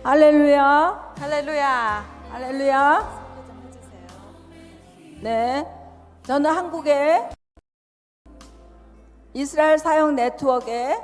할렐루야. 할렐루야. 할렐루야. 네, 저는 한국의 이스라엘 사역 네트워크의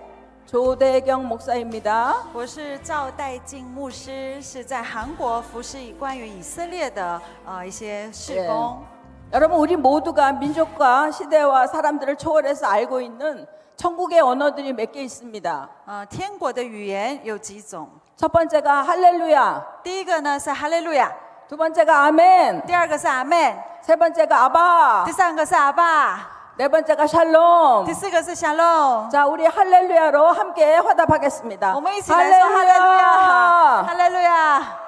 조대경 목사입니다. 我是赵代敬牧师，是在韩国服侍关于以色列的一些事工。 여러분, 우리 모두가 민족과 시대와 사람들을 초월해서 알고 있는 천국의 언어들이 몇 개 있습니다. 天国的语言有几种？ 첫 번째가 할렐루야, 第一个呢是哈利路亚， 두 번째가 아멘, 第二个是阿门， 세 번째가 아바, 第三个是阿爸， 네 번째가 샬롬. 第四个是샬롬。 자, 우리 할렐루야로 함께 화답하겠습니다. 我们一起来说哈利路亚，哈利路亚。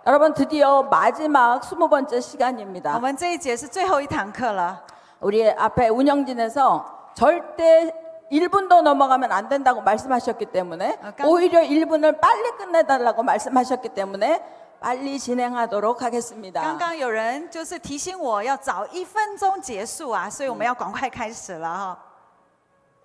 여러분, 드디어 마지막 20번째 시간입니다. 我们这一节是最后一堂课了。 우리 앞에 운영진에서 절대 1분도 넘어가면 안 된다고 말씀하셨기 때문에 오히려 1분을 빨리 끝내달라고 말씀하셨기 때문에 빨리 진행하도록 하겠습니다. 刚刚有人就是提醒我要早1分钟结束啊，所以我们要赶快开始了哈。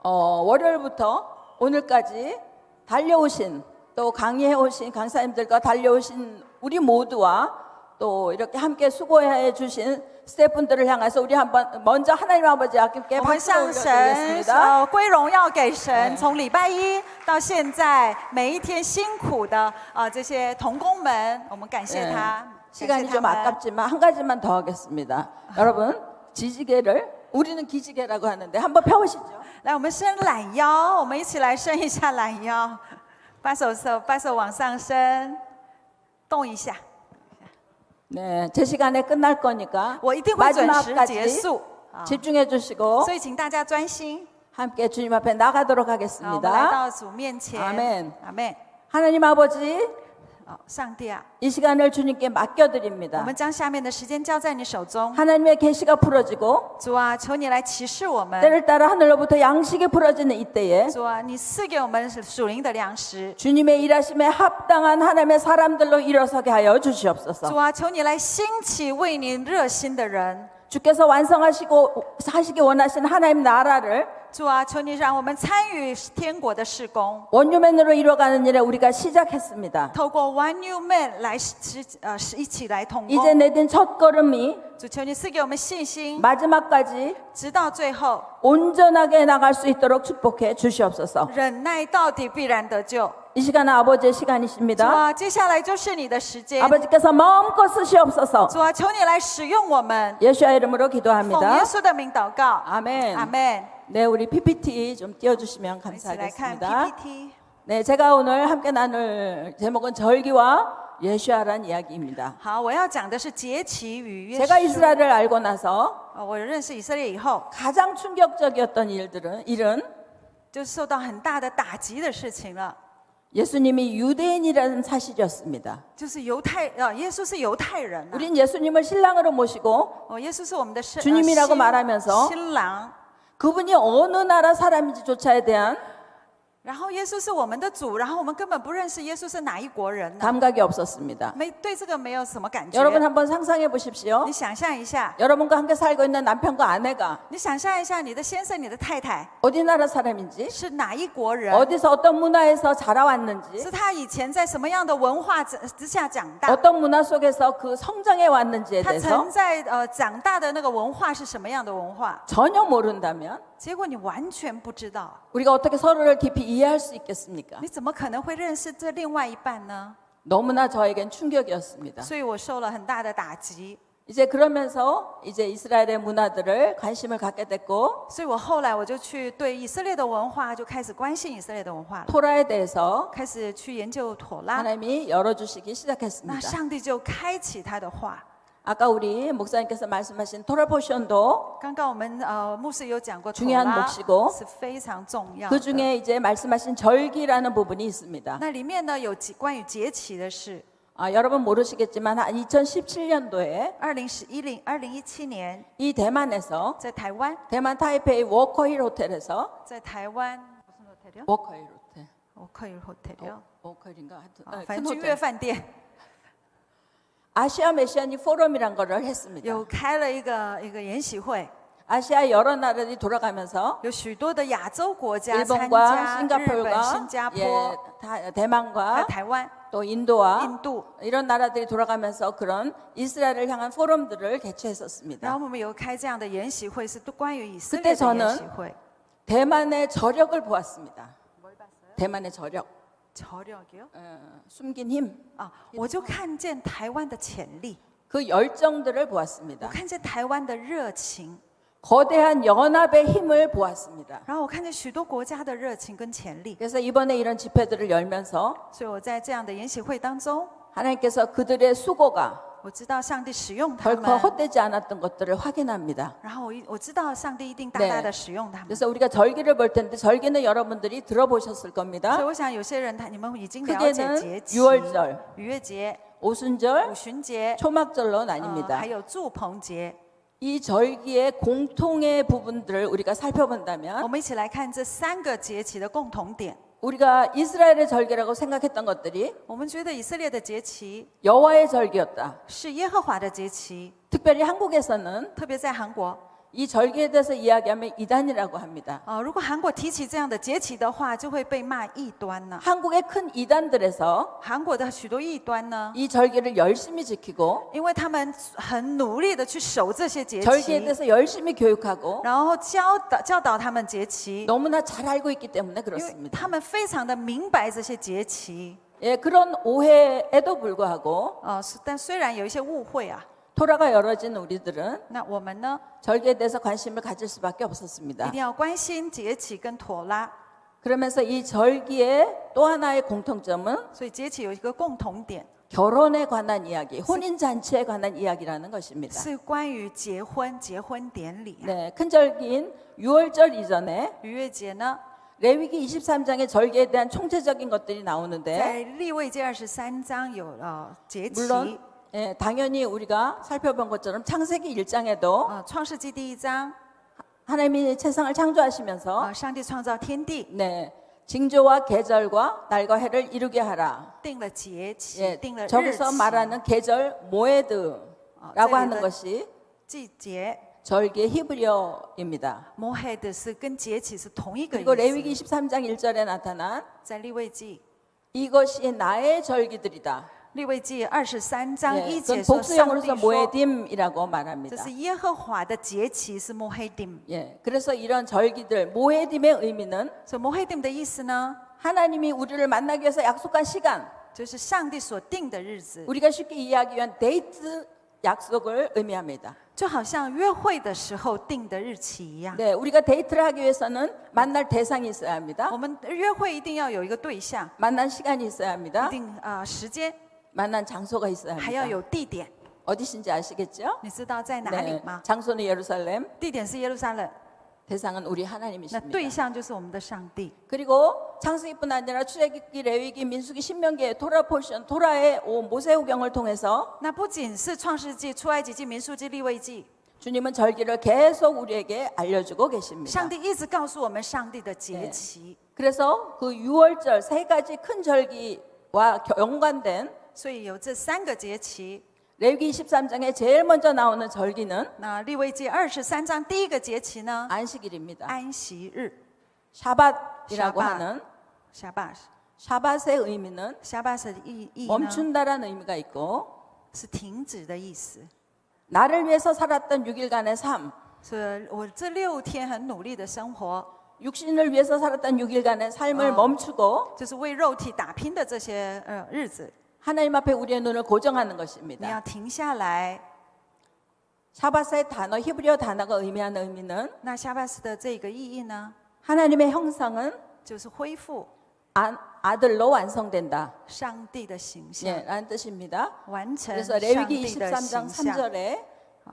월요일부터 오늘까지 달려오신 또 강의해오신 강사님들과 달려오신 우리 모두와 또 이렇게 함께 수고해 주신 스태프분들을 향해서 우리 한번 먼저 하나님 아버지 아낌께 我们 박수 向神 올려드리겠습니다. 归荣耀给神。从礼拜一到现在，每一天辛苦的这些同工们，我们感谢他。 시간이 좀 아깝지만 한 가지만 더 하겠습니다. 여러분, 지지개를 우리는 기지개라고 하는데 한번 펴보시죠. 来，我们伸懒腰，我们一起来伸一下懒腰，把手往上伸，动一下。 네, 제 시간에 끝날 거니까 我一定会准时结 마지막까지 束， 집중해 주시고 所以请大家专心。 함께 주님 앞에 나가도록 好，我们来 하겠습니다. 到主面前。 아멘 阿门。 하나님 아버지, 上帝啊， 이 시간을 주님께 我 맡겨드립니다. 们将下面的时间交在你手中。 하나님의 계시가 풀어지고 主啊，求你来启示我们。 때를 따라 하늘로부터 양식이 풀어지는 이때에 主啊，你赐给我们属灵的粮食。 주님의 일하심에 합당한 하나님의 사람들로 일어서게 하여 주시옵소서. 主啊，求你来兴起为你热心的人。 주께서 완성하시고 하시기 원하시는 하나님 나라를 主啊，求你让我们参与天国的事工， 원유맨으로 이루어가는 일에 우리가 시작했습니다. 透过 One New Man 来一起来同 이제 工。 내딘 첫 걸음이 主，求你赐给我们信心， 마지막까지 直到最后， 온전하게 나갈 수 있도록 축복해 주시옵소서. 忍耐到底，必然得救。 이 시간은 아버지의 主 시간이십니다. 啊，接下来就是你的时间。 아버지께서 마음껏 쓰시옵소서. 主啊，求你来使用我们， 예수와 이름으로 奉 기도합니다. 耶稣的名祷告。 아멘. 阿门。 네, 우리 PPT 좀 띄워주시면 一起来看 감사하겠습니다. PPT。 네, 제가 오늘 함께 나눌 제목은 절기와 예수아란 이야기입니다. 好，我要讲的是节期与约 제가 书。 이스라엘을 알고 나서 我认识以色列以后， 가장 충격적이었던 일은 就受到很大的打击的事情了。 예수님이 유대인이라는 사실이었습니다. 就是耶稣是犹太人、啊。 우린 예수님을 신랑으로 모시고 耶稣是我们的 주님이라고 말하면서 新郎， 그분이 어느 나라 사람인지조차에 대한 然后耶稣是我们的主，然后我们根本不认识耶稣是哪一国人呢、 감각이 없었습니다. 对这个没有什么感觉。 여러분 한번 상상해 보십시오. 你想象一下， 여러분과 함께 살고 있는 남편과 아내가 你想象一下，你的先生、你的太太 어디 나라 사람인지 是哪一国人？ 어디서 어떤 문화에서 자라왔는지 是他以前在什么样的文化之下长大？ 어떤 문화 속에서 그 성장해 왔는지에 他 대해서 曾在长大的那个文化是什么样的文化？ 전혀 모른다면 结果你完全不知道， 우리가 어떻게 서로를 깊이 이해할 수 있겠습니까? 你怎么可能会认识这另外一半呢？ 너무나 저에겐 충격이었습니다. 所以我受了很大的打击。 이제 그러면서 이제 이스라엘의 문화들을 관심을 갖게 됐고 所以我后来我就去对以色列的文化就开始关心以色列的文化了， 토라에 대해서 开始去研究妥拉。 하나님이 열어주시기 那 시작했습니다. 上帝就开启他的话。 아까 우리 목사님께서 말씀하신 토라 포션도 刚刚我们牧师有讲过，妥 중요한 拉 몫이고 是非常重要 그 的。 중에 이제 말씀하신 절기라는 부분이 있습니다. 那里面呢有关于节期的事。 여러분 모르시겠지만 한 2017년도에 2017年 이 대만에서 在台湾， 대만 타이페이 워커힐 호텔에서 在台湾무슨 호텔이요? 워커힐 호텔 워커힐 호텔이요. 워커힐인가 하여튼 反 큰 正君悦 호텔 饭店 아시아 메시아닉 포럼이란 거를 했습니다. 有开了一个研习会， 아시아 여러 나라들이 돌아가면서 有许多的亚洲国家参 일본과 加，日本、 싱가포르가 新加 예, 坡、 대만과 还有台湾、 또 인도와 印度。 이런 나라들이 돌아가면서 그런 이스라엘을 향한 포럼들을 然 개최했었습니다. 后我们有开这样的研习会，是关于以色 그때 列的 저는 研习会。 대만의 저력을 보았습니다. 대만의 저력, 저력이요? 숨긴 힘, 啊，我就看见台湾的潜力， 그 열정들을 我 보았습니다. 看见台湾的热情， 거대한 연합의 힘을 보았습니다. 然后我看见许多国家的热情跟潜力， 그래서 이번에 이런 집회들을 열면서 所以我在这样的研习会当中， 하나님께서 그들의 수고가 我知道上帝使用他 결코 们， 헛되지 않았던 것들을 확인합니다. 然后我知道上帝一定大 네 大的使用他们。 그래서 우리가 절기를 볼 텐데 절기는 여러분들이 들어보셨을 所以 겁니다. 我想有些人你们已经了解 크게는 节期， 유월절, 逾越节、 오순절, 五旬节， 초막절로 还 나뉩니다. 有祝棚节。 이 절기의 공통의 부분들을 우리가 我 살펴본다면 们一起来看这三个节期的共同点。 우리가 이스라엘의 절기라고 생각했던 것들이 我们觉得以色列的节期 여호와의 절기였다. 是耶和华的节期， 특별히 한국에서는 特别在韩国。 이 절기에 대해서 이야기하면 이단이라고 합니다. 如果韩国提起这样的节期的话，就会被骂异端呢。 한국의 큰 이단들에서 韩国的许多异端呢， 이 절기를 열심히 지키고 因为他们很努力的去守这些节 절기에 期， 대해서 열심히 교육하고 然后教导他们节期， 너무나 잘 알고 있기 때문에 因为 그렇습니다. 他们非常的明白这些节期。 예, 그런 오해에도 불구하고 但虽然有一些误会啊， 토라가 열어진 우리들은 那我们呢 절기에 대해서 관심을 가질 수밖에 一 없었습니다. 定要关心节期跟妥拉。 그러면서 이 절기의 또 하나의 공통점은 所以节期有一个共同点， 결혼에 관한 이야기, 혼인 잔치에 관한 이야기라는 것입니다. 是关于结婚典礼啊。 네, 큰 절기인 6월절 이전에 逾越节呢， 레위기 23장의 절기에 대한 총체적인 것들이 在 나오는데 利未记23章有节期， 물론 예, 당연히 우리가 살펴본 것처럼 창세기 1장에도 创世纪第1章， 하나님이 세상을 창조하시면서 上帝创造天地， 네, 징조와 계절과 날과 해를 이루게 하라. 定了节期， 예, 定了日 저기서 期， 말하는 계절 모에드라고 하는 这里的 것이 季节。 절기의 히브리어입니다. 摩黑的是跟节期是同一个 그리고 意 레위기 思， 23장 1절에 나타난 在利未记 이것이 나의 절기들이다. 利未记23章 예, 1节 그건 说，上帝 복수형으로서 说 모에딤이라고 这 말합니다. 是耶和华的节期是摩黑딤。 예, 그래서 이런 절기들 모에딤의 의미는 所以摩黑딤的意思呢， 하나님이 우리를 만나기 위해서 약속한 시간, 就是上帝所定的日子， 우리가 쉽게 이해하기 위한 데이트 약속을 의미합니다. 就好像约会的时候定的日期一样。 네, 우리가 데이트를 하기 위해서는 만날 대상이 있어야 합니다. 我们约会一定要有一个对象， 만난 시간이 있어야 一 합니다. 定时间， 만난 장소가 있어야 还要 합니다. 有地点。 어디신지 아시겠죠? 你知道在哪里 네, 吗？ 장소는 예루살렘, 地点是耶路撒冷， 대상은 우리 那 하나님이십니다. 对象就是我们的上帝。 그리고 창세기뿐 아니라 출애굽기, 레위기, 민수기, 신명기의 토라 포션, 토라의 모세오경을 통해서 那不仅是创世纪、出埃及记、民数记、利未记， 주님은 절기를 계속 우리에게 알려주고 계십니다. 上帝一直告诉我们上帝的节期。 그래서 그 6월절 세 가지 큰 절기와 연관된 所以有这3个节期。 레위기 23장에 제일 먼저 나오는 절기는 那利未记23章第一个节期呢， 안식일입니다. 安息日 샤밧이라고 샤밧. 하는 ，샤바。 샤밧의 의미는 샤바스的意义呢， 멈춘다라는 의미가 있고 是停止的意思。 나를 위해서 살았던 6일간의 삶, 所以我这6天很努力的生活， 육신을 위해서 살았던 6일간의 삶을 어. 멈추고 就是为肉体打拼的这些日子， 하나님 앞에 우리의 눈을 고정하는 你 것입니다. 要停下来。 샤밧의 단어, 히브리어 단어가 의미하는 의미는 那샤바스的这个意义呢， 하나님의 형상은 就是恢复 아들로 완성된다. 上帝的形象， 예, 라는 뜻입니다. 完成 그래서 上 레위기 帝的 23장 形象。 3절에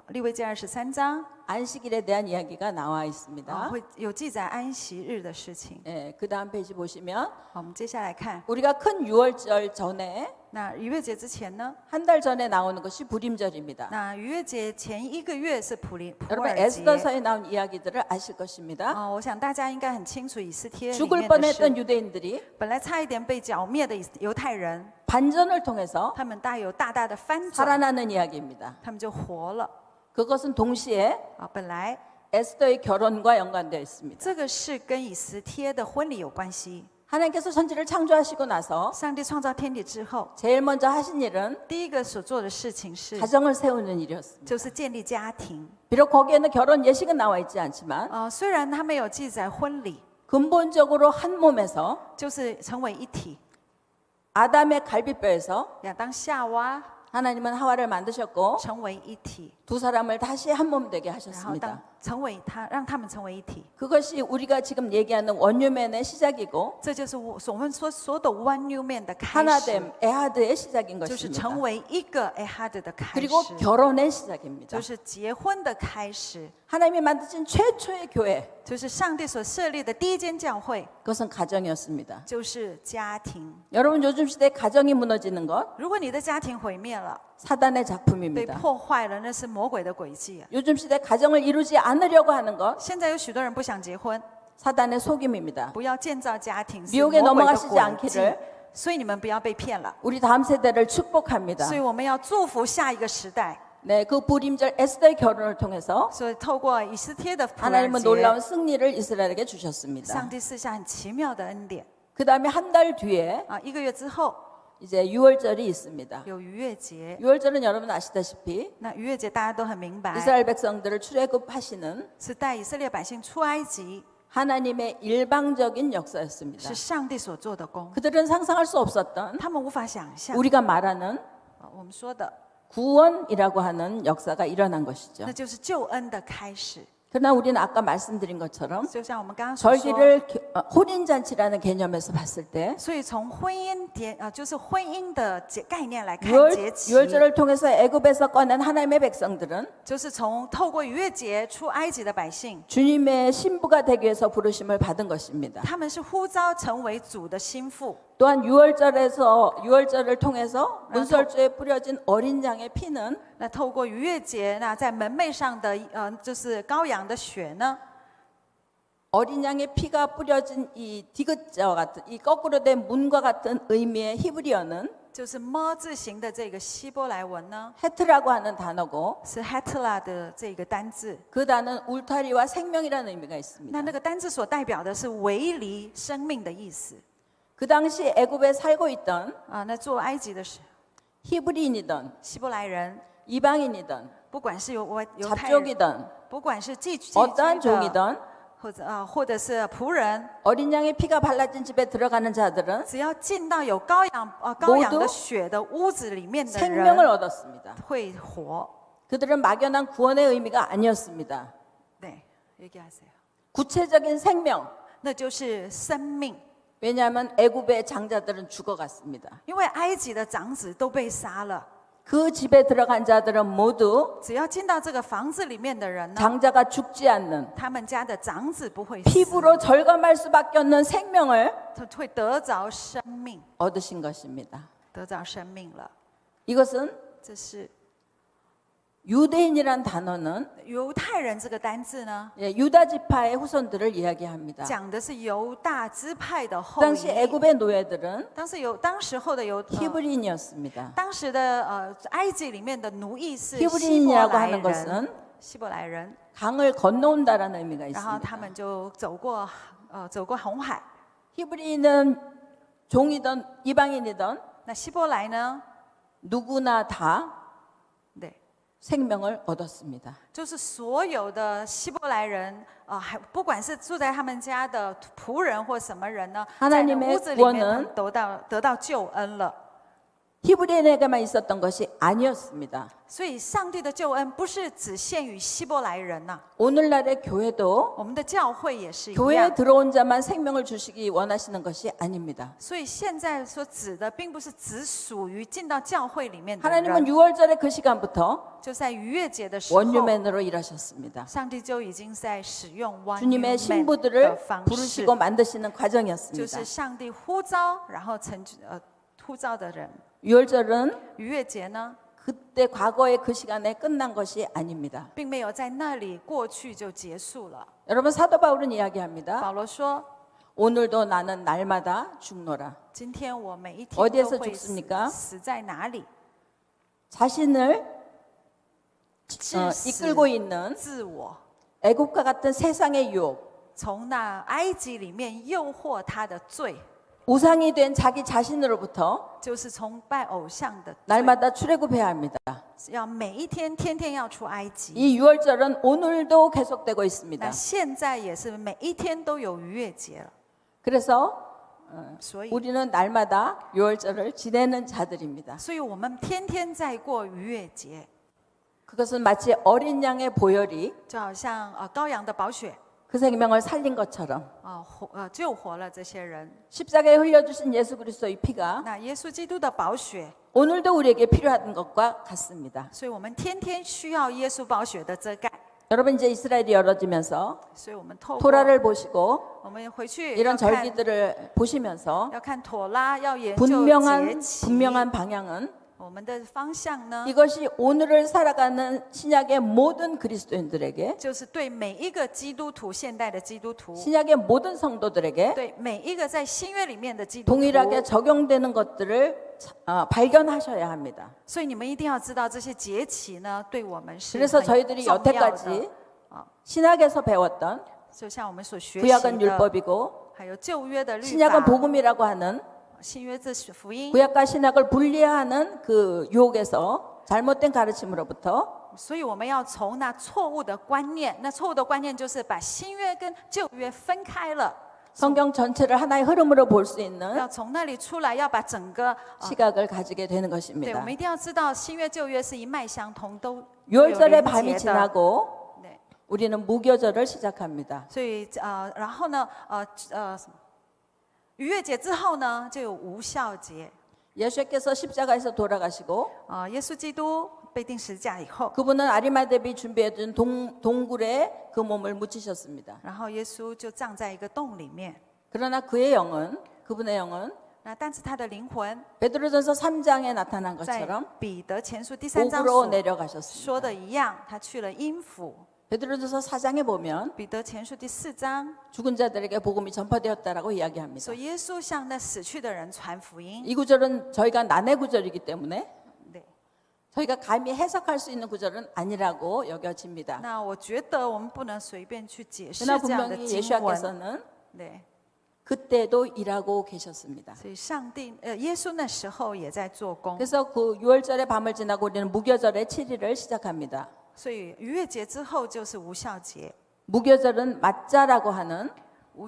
利未记23章 안식일에 대한 이야기가 나와 啊， 있습니다. 会有记载安息日的事情。 예, 그 다음 페이지 보시면 好，我们接下来看， 우리가 큰 6월절 전에 那逾越节之前呢？ 한 달 전에 나오는 것이 부림절입니다. 那逾越节前1个月是普 여러분 尔节。 에스더서에 나온 이야기들을 아실 것입니다. 我想大家应该很清楚以斯帖里 죽을 面的 뻔했던 事。 유대인들이 本来差一点被剿灭的犹太人， 반전을 통해서 他们有大大的翻转， 살아나는 이야기입니다. 他们就活了。 그것은 동시에 本来 에스더의 결혼과 연관되어 있습니다. 这个是跟以斯帖的婚礼有关系。 하나님께서 천지를 창조하시고 나서 上帝创造天地之后， 제일 먼저 하신 일은 第一个所做的事情是， 가정을 세우는 일이었습니다. 就是建立家庭。 비록 거기에는 결혼 예식은 나와 있지 않지만 虽然他没有记载婚礼， 근본적으로 한 몸에서 就是成为一体。 아담의 갈비뼈에서 亚当夏娃 하나님은 하와를 만드셨고 成为一体， 두 사람을 다시 한 몸 되게 然后 하셨습니다. 成为他，让他们成为一体。 그것이 우리가 지금 얘기하는 원유맨의 시작이고 这就是我们说的 One New Man 的开始， 하나됨, 에하드의 시작인 就是 것입니다. 成为一个 Ehad 的开 그리고 始， 결혼의 시작입니다. 就是结婚的开始， 하나님이 만드신 최초의 교회, 就是上帝所设立的第一间教会， 그것은 가정이었습니다. 就是家庭。 여러분 요즘 시대에 가정이 무너지는 것 如果你的家庭毁灭了， 사단의 被 작품입니다. 破坏了，那是魔鬼的诡计啊！ 요즘 시대 가정을 이루지 않으려고 하는 것 现在有许多人不想结婚， 사단의 속임입니다. 不要建造家庭，是 미혹에 魔鬼的 넘어가시지 诡计 않기를 。所以你们不要被骗了。 우리 다음 세대를 축복합니다. 所以我们要祝福下一个时代。 네, 그 불임절 에스더의 결혼을 통해서 所以透过以斯帖的普尔 하나님은 节， 놀라운 승리를 이스라엘에게 주셨습니다. 上帝赐下很奇妙的恩典 그 다음에 한 달 뒤에 啊！一个月之后 이제 유월절이 있습니다. 有逾越节， 유월절은 여러분 아시다시피 那逾越节大家都很明白， 이스라엘 백성들을 출애굽하시는 是带以色列百姓出埃及， 하나님의 일방적인 역사였습니다. 是上帝所做的工， 그들은 상상할 수 없었던 他们无法想象。 우리가 말하는 我们说的， 구원이라고 하는 역사가 일어난 것이죠. 那就是救恩的开始。 그러나 우리는 아까 말씀드린 것처럼 就像我们刚刚所说， 절기를 혼인잔치라는 개념에서 봤을 때 所以从婚姻节就是婚姻的概念来看 유월, 节期， 유월절을 통해서 애굽에서 꺼낸 하나님의 백성들은 就是从透过逾越节出埃及的百姓， 주님의 신부가 되기 위해서 부르심을 받은 것입니다. 他们是呼召成为主的心腹。 또한 유월절을 통해서 문설주에 뿌려진 어린 양의 피는 那透过逾越节，那在门楣上的就是羔羊的血呢， 어린 양의 피가 뿌려진 이 디귿자와 같은 이 거꾸로 된 문과 같은 의미의 히브리어는 就是么字形的这个希伯来文呢， 헤트라고 하는 단어고 是 hetla 的这个单字。 그 단어는 울타리와 생명이라는 의미가 있습니다. 那个单字所代表的是围篱生命的意思 그 당시 애굽에 살고 있던 啊。那做埃及的是 히브리인이든 希伯来人， 이방인이든 不管是犹太人， 잡족이든 不管是寄居 어떠한 的， 종이든 或者是仆人， 어린 양의 피가 발라진 집에 들어가는 자들은 只要进到有羔羊的血的屋子里面的 생명을 人 얻었습니다. 会活。 그들은 막연한 구원의 의미가 아니었습니다. 네, 얘기하세요. 구체적인 생명. 那就是生命， 왜냐하면 애굽의 장자들은 죽어갔습니다. 因为埃及的长子都被杀了， 그 집에 들어간 자들은 모두 只要进到这个房子里面的人呢， 장자가 죽지 않는 他们家的长子不会死， 피부로 절감할 수밖에 없는 생명을 他会得着生命， 얻으신 것입니다. 得着生命了。 이것은 这是 유대인이란 단어는 犹太人这个单字呢， 유다 지파의 후손들을 이야기합니다. 讲的是犹大支派的 그 后 당시 裔。 애굽의 노예들은 当时候的히브리인이었습니다. 当时的埃及里面的奴役是希伯 히브리인이라고 来 하는 人， 것은 希伯来人， 강을 건너온다라는 의미가 然后他 있습니다. 们就走过红海。 히브리인은 종이든 이방인이든 那希伯来呢？ 누구나 다 对， 생명을 얻었습니다. 就是所有的希伯来人还不管是住在他们家的仆人或什么人呢，在那 하나님의 屋子里面 구원은 得到救恩了。 히브리인에게만 있었던 것이 아니었습니다. 所以上帝的救恩不是只限于希伯来人呐、 오늘날의 교회도 我们的教会也是一 교회에 样。 들어온 자만 생명을 주시기 원하시는 것이 아닙니다. 所以现在所指的，并不是只属于进到教会里面的 하나님은 人， 6월절의 그 시간부터 就在逾越节的时候， 원유맨으로 일하셨습니다. 上帝就已经在使用 One 주님의 New Man 신부들을 的方式， 부르시고 만드시는 就 과정이었습니다. 是上帝呼召，然后呼召的人。 6월절은 逾越节呢， 그때 과거의 그 시간에 끝난 것이 아닙니다. 并没有在那里过去就结束了。 여러분 사도 바울은 이야기합니다. 保罗说 오늘도 나는 날마다 죽노라. 今天我每一天 어디에서 都会 죽습니까 死在哪里？ 자신을 致死 이끌고 있는 自我， 애국과 같은 세상의 유혹, 从那埃及里面诱惑他的罪， 우상이 된 자기 자신으로부터 就是从拜偶像的罪， 날마다 출애굽해야 합니다. 要每一天天天要出埃及。 이 유월절은 오늘도 계속되고 那 있습니다. 现在也是每一天都有逾越节了， 그래서 所以 우리는 날마다 유월절을 지내는 자들입니다. 所以我们天天在过逾越节， 그것은 마치 어린 양의 보혈이 就好像羔羊的宝血 그 생명을 살린 것처럼 救活了这些人。 십자가에 흘려주신 예수 그리스도의 피가 那耶稣基督的宝血， 오늘도 우리에게 필요한 것과 같습니다. 所以我们天天需要耶稣宝血的遮盖。 여러분 이제 이스라엘이 열어지면서 所以我们透过 토라를 보시고 我们回去 이런 要看 절기들을 보시면서 要看妥拉，要研究节 분명한 期。 방향은 我们的方向呢， 이것이 오늘을 살아가는 신약의 모든 그리스도인들에게 就是对每一个基督徒，现代的基督徒， 신약의 모든 성도들에게 对每一个在新约里面的基督徒， 동일하게 적용되는 것들을 발견하셔야 합니다. 所以你们一定要知道这些节期呢，对我们是 그래서 很 저희들이 重要的。 여태까지 신약에서 배웠던 就像我们所学习 구약은 的， 율법이고 还有旧约的律 신약은 法， 복음이라고 하는 新约这是福音。 구약과 신약을 분리하는 그 유혹에서 잘못된 가르침으로부터 所以我们要从那错误的观念，那错误的观念就是把新约跟旧约分开了， 성경 전체를 하나의 흐름으로 볼 수 있는 要从那里出来，要把整个 시각을 가지게 되는 对，我 것입니다. 们一定要知道新约旧约是一脉相通，都有 유월절의 连 밤이 结的。 지나고 对， 우리는 무교절을 시작합니다. 所以然后呢，逾越节之后呢，就有无效节。 예수께서 십자가에서 돌아가시고 耶稣基督被钉十字架以后， 그분은 아리마대비 준비해준 동굴에 그 몸을 묻히셨습니다. 然后耶稣就葬在一个洞里面。 그러나 그분의 영은 那但是他的灵魂 베드로전서 3장에 나타난 在 것처럼 彼得前书第3章 옥으로 所 내려가셨습니다. 说的一样，他去了阴府。 베드로전서 4장에 보면 彼得前书第4章 죽은 자들에게 복음이 전파되었다라고 이야기합니다. 说耶稣向那死去的人传福音。 이 구절은 저희가 난해 구절이기 때문에 对， 저희가 감히 해석할 수 있는 구절은 아니라고 여겨집니다. 那我觉得我们不能随便去解释 그러나 这样的 분명히 经文。 예수께서는 对， 그때도 일하고 계셨습니다. 所以耶稣那时候也在做工。 그래서 그 6월절의 밤을 지나고 우리는 무교절의 7일을 시작합니다. 所以逾越节之后就是无效节。 무교절은 맞자라고 하는 无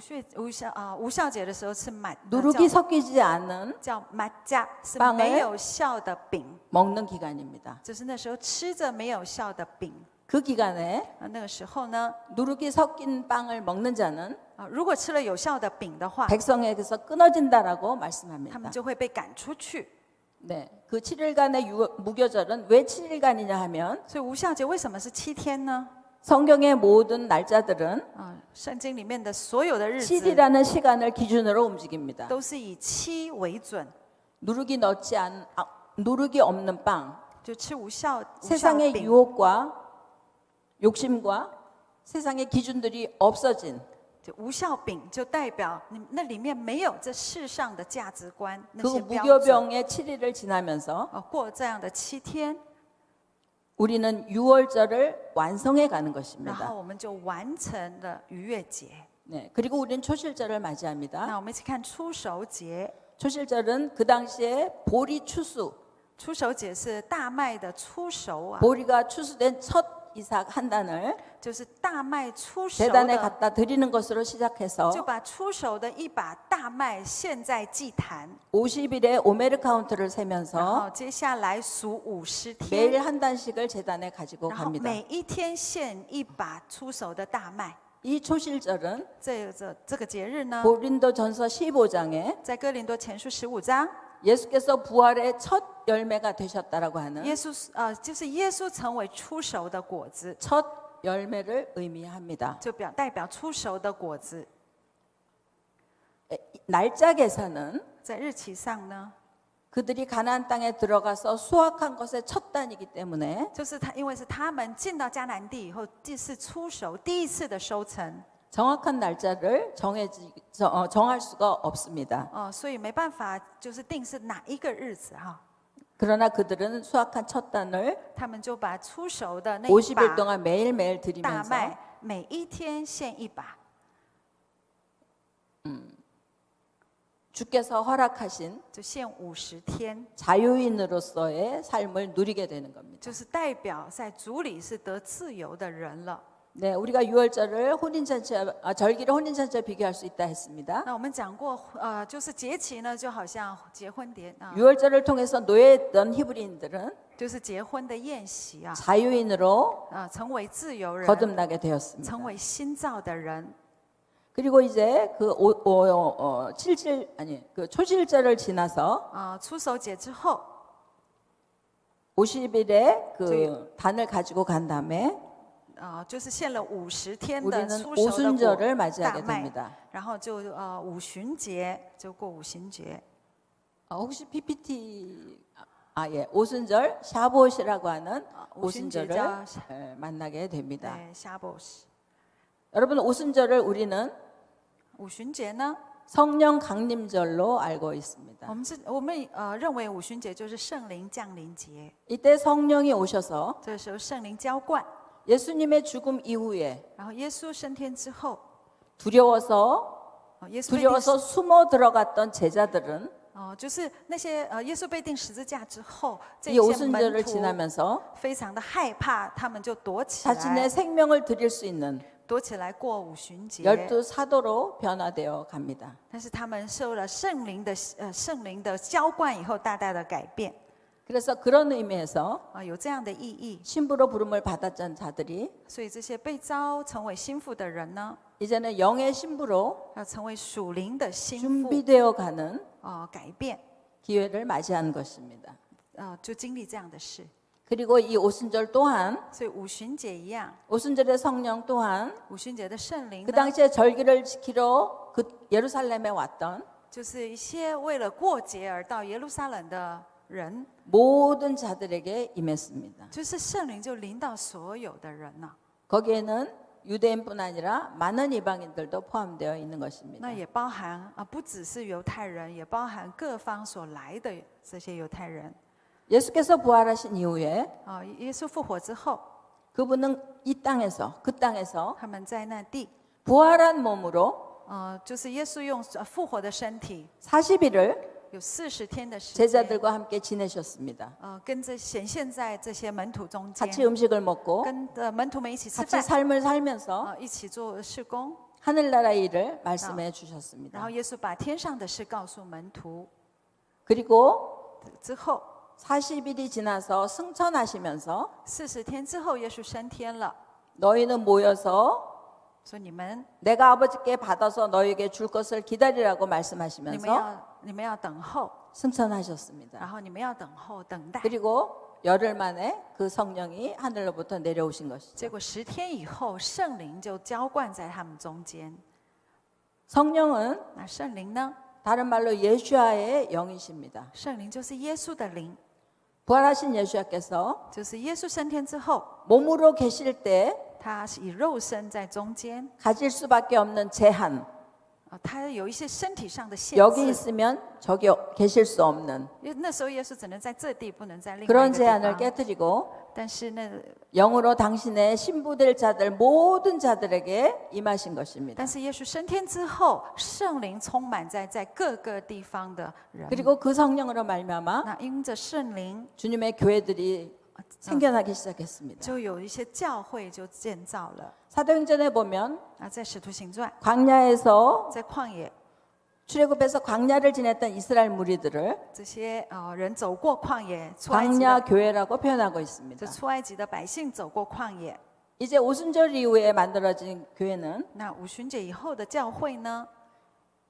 效节的时候是누룩이 섞이지 않은 叫玛加，是 빵을 没有效的饼， 먹는 기간입니다. 就是那时候吃着没有效的饼。 그 기간에 那个时候呢， 누룩이 섞인 빵을 먹는 자는 如果吃了有效的饼的话， 백성에게서 끊어진다라고 他们 말씀합니다. 就会被赶出去。 네, 그 7일간의 무교절은 왜 7일간이냐 하면 所以无效节为什么是7天呢？ 성경의 모든 날짜들은 圣经里面的所有的日子 7이라는 시간을 기준으로 움직입니다. 都是以7为准， 누룩이 누룩이 없는 빵, 就吃无效 세상의 饼。 유혹과 욕심과 세상의 기준들이 없어진 就无效饼就代表你那里面没有这世上的价值观那 그 些标准。 무교병의 7일을 지나면서 过这样的7天， 우리는 6월절을 완성해 가는 然 것입니다. 后我们就完成了逾越节。 네, 그리고 우리는 초실절을 那 맞이합니다. 我们一起看出手节。 초실절은 그 당시에 보리 추수, 出手节是大麦的出熟啊， 보리가 추수된 첫 이삭 한 단을 就是大麦出熟 재단에 的， 갖다 드리는 것으로 시작해서 就把出熟的一把大麦献在祭坛， 50일의 오메르 카운트를 然 세면서 后接下来数50 매일 天， 한 단씩을 재단에 가지고 然后 갑니다. 每一天献一把出熟的大麦。 이 초실절은 这个节日呢， 고린도전서 15장에 在哥林多前书15章， 예수께서 부활의 첫 열매가 되셨다라고 하는 耶稣就是耶稣成为出熟的果子， 첫 열매를 의미합니다. 就代表出熟的果子。 날짜 계산은 在日期上呢， 그들이 가나안 땅에 들어가서 수확한 것의 첫 단이기 때문에 就是因为是他们进到迦南地以后，第是出熟第一次的收成， 정확한 날짜를 정할 수가 없습니다. 所以没办法就是定是哪一个日子哈。 그러나 그들은 수확한 첫 단을 他们就把出熟的那一 50일 把 동안 매일매일 大 드리면서 麦，每一天献一把。 주께서 허락하신 就献50天， 자유인으로서의 삶을 누리게 되는 겁니다. 就是代表在主里是得自由的人了。 네, 우리가 유월절을 절기를 혼인잔치와 비교할 수 있다 했습니다. 那我们讲过，就是节期呢，就好像结婚典啊， 유월절을 통해서 노예했던 히브리인들은 就是结婚的宴席啊， 자유인으로 成为自由人， 거듭나게 되었습니다. 成为新造的人。 그리고 이제 그 초실절을 지나서 出手节之后， 50일의 그 단을 가지고 간 다음에 就是献了50天的 우리는 出手的 오순절을 大 맞이하게 麦， 됩니다. 然后就五旬節就过五旬节。 혹시 PPT 예, 오순절 샤봇이라고 하는 오순절을 만나게 됩니다. 对，夏波斯。 여러분 오순절을 우리는 五旬节呢， 성령 강림절로 알고 있습니다. 我们认为五旬节就是圣灵降临节， 이때 성령이 오셔서 这时候圣灵浇灌， 예수님의 죽음 이후에 然后耶稣升天之后， 두려워서 耶稣被定 두려워서 숨어 들어갔던 제자들은 就是那些耶稣被钉十字架之后，这 이 些门 오순절을 徒 지나면서 非常的害怕，他们就躲起来 자신의 ， 생명을 드릴 수 있는 躲起来过五旬节。 열두 사도로 변화되어 갑니다. 但是他们受了圣灵的浇灌以后，大大的改变 그래서 그런 의미에서 有这样的意义。 신부로 부름을 받았던 자들이 所以这些被召成为心腹的人呢， 이제는 영의 신부로 要成为属灵的心腹， 준비되어 가는 改变， 기회를 맞이하는 것입니다. 就经历这样的事。 그리고 이 오순절 또한 所以五旬节一样， 오순절의 성령 또한 五旬节的圣灵 그 呢， 당시에 절기를 지키러 그 예루살렘에 왔던 就是一些为了过节而到耶路撒冷的人， 모든 자들에게 임했습니다. 就是圣灵就临到所有的人了。 거기에는 유대인뿐 아니라 많은 이방인들도 포함되어 있는 것입니다. 那也包含不只是犹太人，也包含各方所来的这些犹太人。 예수께서 부활하신 이후에 耶稣复活之后， 그분은 이 땅에서 그 땅에서 他们在那地， 부활한 몸으로 就是耶稣用复活的身体， 40일을 有40天的时间， 제자들과 함께 지내셨습니다. 跟着显现在这些门徒中间， 같이 음식을 먹고 跟门徒们一起吃 같이 饭， 삶을 살면서 一起做事工。 하늘나라의 일을 말씀해 주셨습니다. 然后耶稣把天上的事告诉门徒， 그리고 之后 40일이 지나서 승천하시면서 40天之后，耶稣升天了， 너희는 모여서 说你们 내가 아버지께 받아서 너희에게 줄 것을 기다리라고 你们 말씀하시면서 要等候， 승천하셨습니다. 然后你们要等候等待。 그리고 열흘 만에 그 성령이 하늘로부터 내려오신 结 것이죠. 果10天以后，圣灵就浇灌在他们中间。 성령은 那圣灵呢？ 다른 말로 예수아의 영이십니다. 圣灵就是耶稣的灵， 부활하신 예수께서 就是耶稣升天之后， 몸으로 계실 때 他是以肉身在中间， 가질 수밖에 없는 제한, 他有一些身体上的限 여기 制。 있으면 저기 계실 수 없는 因为那时候耶稣只能在这地，不能在另外一 그런 个地 제한을 方。 깨뜨리고 但是那 영으로 당신의 신부될 자들 모든 자들에게 임하신 것입니다. 但是耶稣升天之后，圣灵充满在各个地方的人。 그리고 그 성령으로 말미암아 那因着圣灵， 주님의 교회들이 생겨나기 시작했습니다. 就有一些教会就建造了。 사도행전에 보면 在使徒行传， 광야에서 在旷野， 출애굽해서 광야를 지냈던 이스라엘 무리들을 这些人走过旷野，出埃及 광야 的 교회라고 표현하고 这 있습니다. 出埃及的百姓走过旷野。 이제 오순절 이후에 만들어진 교회는 那五旬节以后的教会呢，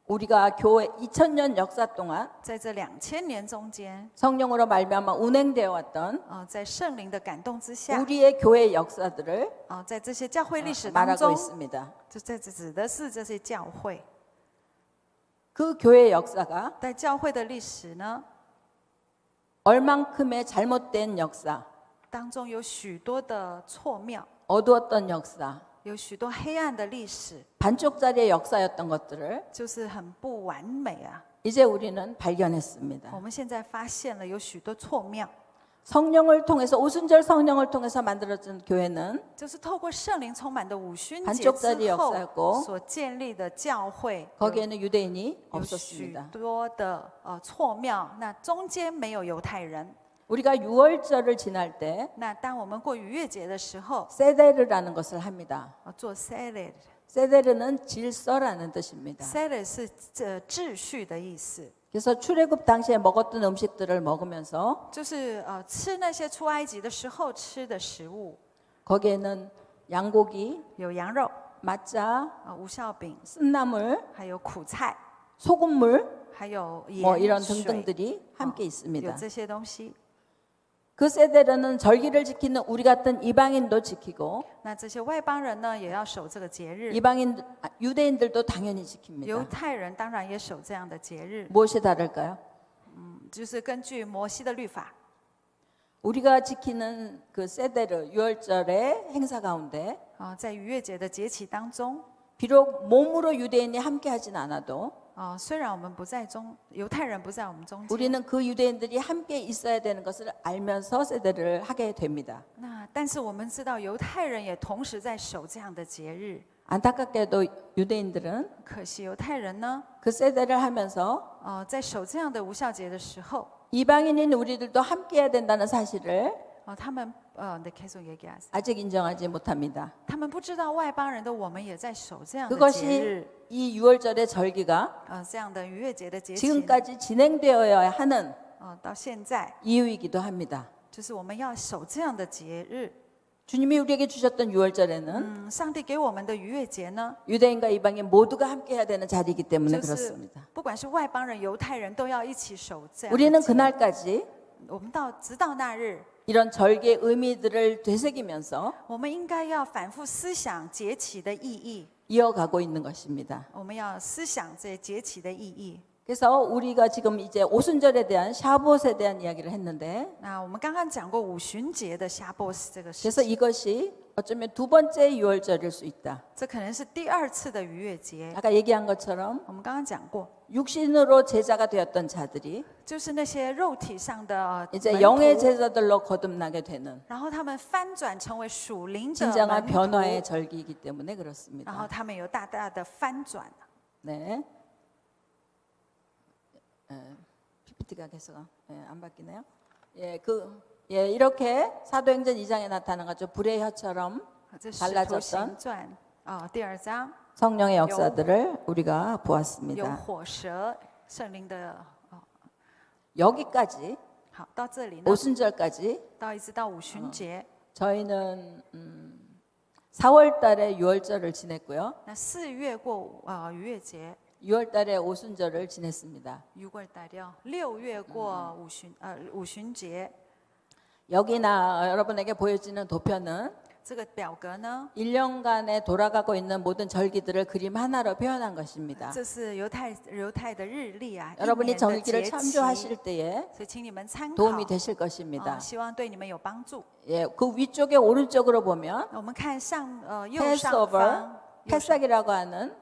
우리가 교회 2000년 역사 동안 在这2000年中间， 성령으로 말미암아 운행되어 왔던 在圣灵的感动之下， 우리의 교회 역사들을 在这些教会历史当 말하고 中， 있습니다. 就这指的是这些教会。 그 교회 역사가 在教会的历史呢， 얼만큼의 잘못된 역사, 当中有许多的错谬， 어두웠던 역사, 有许多黑暗的历史， 반쪽짜리의 역사였던 것들을 就是很不完美啊。 이제 우리는 발견했습니다. 我们现在发现了有许多错谬， 성령을 통해서 오순절 성령을 통해서 만들어진 교회는 就是透过圣灵充满的五旬节 반쪽짜리 之后 역사였고 所建立的教会， 거기에는 유대인이 有许 없었습니다. 多的错庙，那中间没有犹太人。 우리가 유월절을 지날 때 那当我们过逾越节的时候， 세데르라는 것을 합니다. 做 Seder， 세데르는 질서라는 뜻입니다. Seder 是秩序的意思， 그래서 출애굽 당시에 먹었던 음식들을 먹으면서 就是吃那些出埃及的时候吃的食物， 거기에는 양고기, 有羊肉、 맛자, 无酵饼， 쓴나물, 还有苦菜， 소금물 还有 뭐 盐 이런 水， 등등들이 함께 有 있습니다. 这些东西。 그 세데르는 절기를 지키는 우리 같은 이방인도 지키고 那这些外邦人呢，也要守这个节日。 유대인들도 당연히 犹 지킵니다. 太人当然也守这样的节日， 무엇이 다를까요? 就是根据摩西的律法。 우리가 지키는 그 세데르 유월절의 행사 가운데 在逾越节的节期当中， 비록 몸으로 유대인이 함께하진 않아도 虽然我们不在中，犹太人不在我们中间， 우리는 그 유대인들이 함께 있어야 되는 것을 알면서 세데르를 하게 됩니다. 那但是我们知道犹太人也同时在守这样的节日。 안타깝게도 유대인들은 可惜犹太人呢， 그 세데를 하면서 在守这样的无效节的时候， 이방인인 우리들도 함께해야 된다는 사실을 他们네 계속 얘기하세요. 아직 인정하지 못합니다. 他们不知道外邦人的我们也在守这样的节 그것이 日， 이 유월절의 절기가 这样的逾越节的节期， 지금까지 진행되어야 하는 到现在 이유이기도 합니다. 就是我们要守这样的节日。 주님이 우리에게 주셨던 유월절에는 上帝给我们的逾越节呢， 유대인과 이방인 모두가 함께해야 되는 자리이기 때문에 就是 그렇습니다. 不管是外邦人、犹太人都要一起守这样的 우리는 节。 그날까지 我们直到那日， 이런 절기의 의미들을 되새기면서 我们应该要反复思想节期的意义， 이어가고 있는 것입니다. 我们要思想这节期的意义。 그래서 우리가 지금 이제 오순절에 대한 샤봇에 대한 이야기를 했는데 那我们刚刚讲过五旬节的夏波斯这个事 그래서 情， 이것이 어쩌면 두 번째 유월절일 수 있다. 这可能是第二次的逾越节。 아까 얘기한 것처럼 我们刚刚讲过， 육신으로 제자가 되었던 자들이 就是那些肉体上的 이제 门 영의 徒， 제자들로 거듭나게 되는 然后他们翻转成为属灵的 진정한 门徒， 변화의 절기이기 때문에 然后 그렇습니다. 他们有大大的翻转。 네. PPT가 계속 안 바뀌네요. 이렇게 사도행전 2장에 나타난 거죠. 불의 혀처럼 这使徒 달라졌던 行传第二章 성령의 역사들을 우리가 有 보았습니다. 火蛇圣灵的 여기까지 好，到这里呢， 오순절까지 一直到五旬节。 저희는 4월 달에 6월절을 지냈고요. 那4月过逾越节， 6월 달에 오순절을 지냈습니다. 6월 달이요. 6月过五旬节。 여기나 여러분에게 보여지는 도표는 这个表格呢， 1년간에 돌아가고 있는 모든 절기들을 그림 하나로 표현한 것입니다. 这是犹太的日历啊，一 여러분이 年的 절기를 节期， 참조하실 때에 所以请你们参考， 도움이 되실 것입니다. 希望对你们有帮助。 예, 그 위쪽에 오른쪽으로 보면 我们看右上 패스오버, 方， 패삭이라고 하는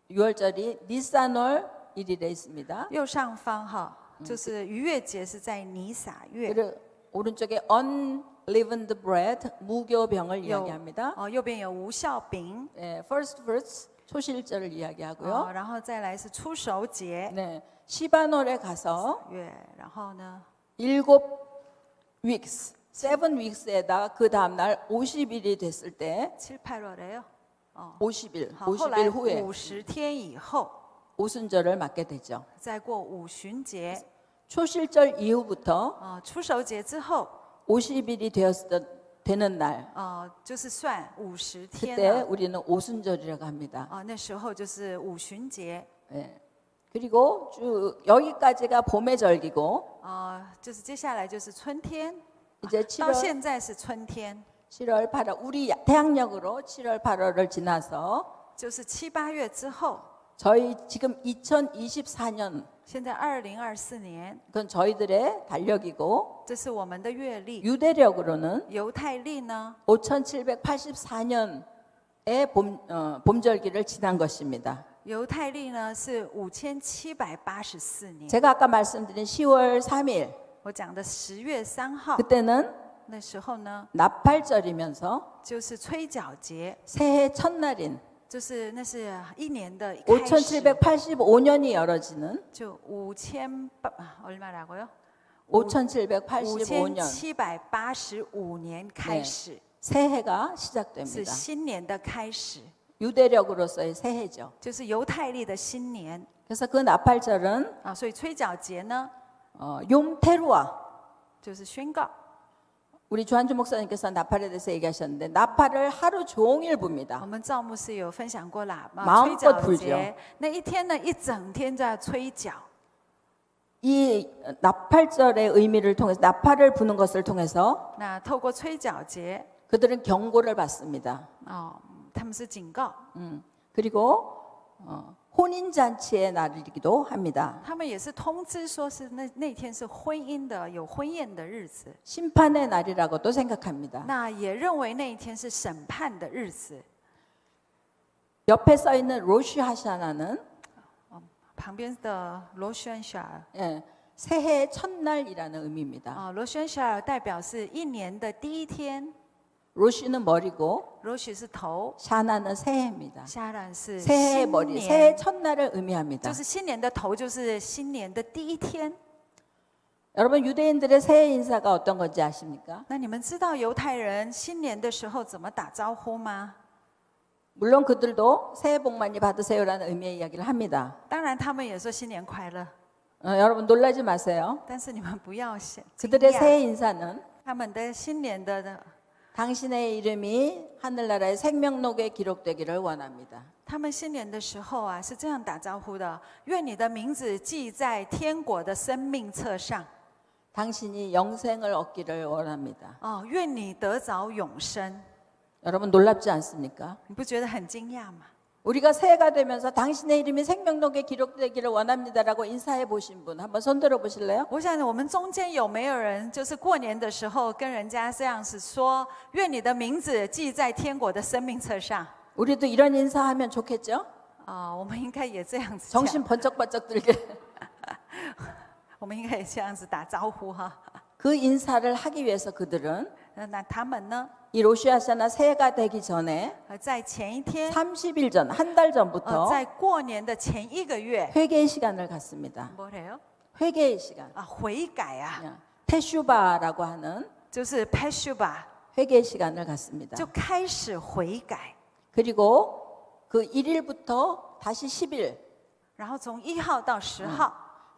6월절이 니산월 1일에 있습니다. 右上方哈，就是逾越节是在尼撒月。 그리고 오른쪽에 unleavened bread, 무교병을 이야기합니다. 右边有无酵饼， 예, first fruits, 초실절을 이야기하고요. 然后再来是初熟节 네, 시바놀에 가서 月，然后呢， 7 weeks, 7 weeks에다가 그 다음날 50일이 됐을 때 7、8월에요。 50일, 好，后来 50일 후에 50天以后， 오순절을 맞게 되죠. 再过五旬节， 초실절 이후부터 初熟节之后， 50일이 되는 날, 就是算50天 그때 了。 우리는 오순절이라고 합니다. 那时候就是五旬节， 예. 그리고 쭉 여기까지가 봄의 절기고 就是接下来就是春天， 이제 到 7월, 现在是春天， 7월, 8월 우리 태양력으로 7월, 8월을 지나서 就是7、8月之后， 저희 지금 2024년 现在2024年， 그건 저희들의 달력이고 这是我们的月历。 유대력으로는 犹太历呢， 5784년에 봄절기를 지난 것입니다. 犹太历呢是5784年。 제가 아까 말씀드린 10월 3일 我讲的10月3号 그때는 那时候呢， 나팔절이면서 就是吹角节， 새해 첫날인 就是那是一年的开始， 5785년이 열어지는 就5800 얼마라고요? 5785년 5785年开始， 새해가 是 시작됩니다. 新年的开始， 유대력으로서의 새해죠. 就是犹太历的新年 그래서 그 나팔절은 啊。所以吹角节呢， 욤테루아 就是宣告。 우리 주한주 목사님께서 나팔에 대해서 얘기하셨는데 나팔을 하루 종일 我 붑니다. 们赵牧师有分享过啦， 마음껏 吹角 불죠 节那一天呢，一整天在吹角。 이 나팔절의 의미를 통해서 나팔을 부는 것을 통해서 那透过吹角节， 그들은 경고를 받습니다. 他们是警告， 그리고 혼인잔치의 날이기도 합니다. 他们也是通知说是那天是婚姻的有婚宴的日子， 심판의 날이라고도 생각합니다. 那也认为那一天是审判的日子。 옆에 써 있는 로시 하샤나는 旁边的罗宣夏尔 예, 새해 첫날이라는 의미입니다. 罗宣夏尔代表是一年的第一天， 로시는 머리고 罗许是头， 샤나는 새해입니다. 夏兰是 새해 新 머리, 새해 年， 첫날을 의미합니다. 就是新年的头，就是新年的第一天。 여러분 유대인들의 새해 인사가 어떤 건지 아십니까? 那你们知道犹太人新年的时候怎么打招呼吗？ 물론 그들도 새해 복 많이 받으세요라는 의미의 이야기를 합니다. 当然，他们也说新年快乐， 여러분 놀라지 마세요. 但是你们不要惊 그들의 讶， 새해 인사는 他们的新年的 당신의 이름이 하늘나라의 생명록에 기록되기를 원합니다. 他们新年的时候啊，是这样打招呼的：愿你的名字记在天国的生命册上。 당신이 영생을 얻기를 원합니다. 愿你得着永生。 여러분 놀랍지 않습니까? 你不觉得很惊讶吗？ 우리가 새해가 되면서 당신의 이름이 생명록에 기록되기를 원합니다라고 인사해 보신 분 한번 손 들어 보실래요? 我想我们中间有没有人，就是过年的时候跟人家这样子说：愿你的名字记在天国的生命册上。 우리도 이런 인사하면 좋겠죠? 我们应该也这样子讲， 정신 번쩍번쩍 들게 我们应该也这样子打招呼哈。 그 인사를 하기 위해서 그들은 那他们呢？ 이 로시아샤나 새해가 되기 전에 在前一天， 30일 전, 한 달 전부터 在过年的前一个月， 회개의 시간을 갖습니다. 뭐래요？ 회개의 시간. 悔改啊， 테슈바라고 하는 就是 Peshuba， 회개의 시간을 갖습니다. 就开始悔改， 그리고 그 1일부터 다시 10일 然后从1号到10号，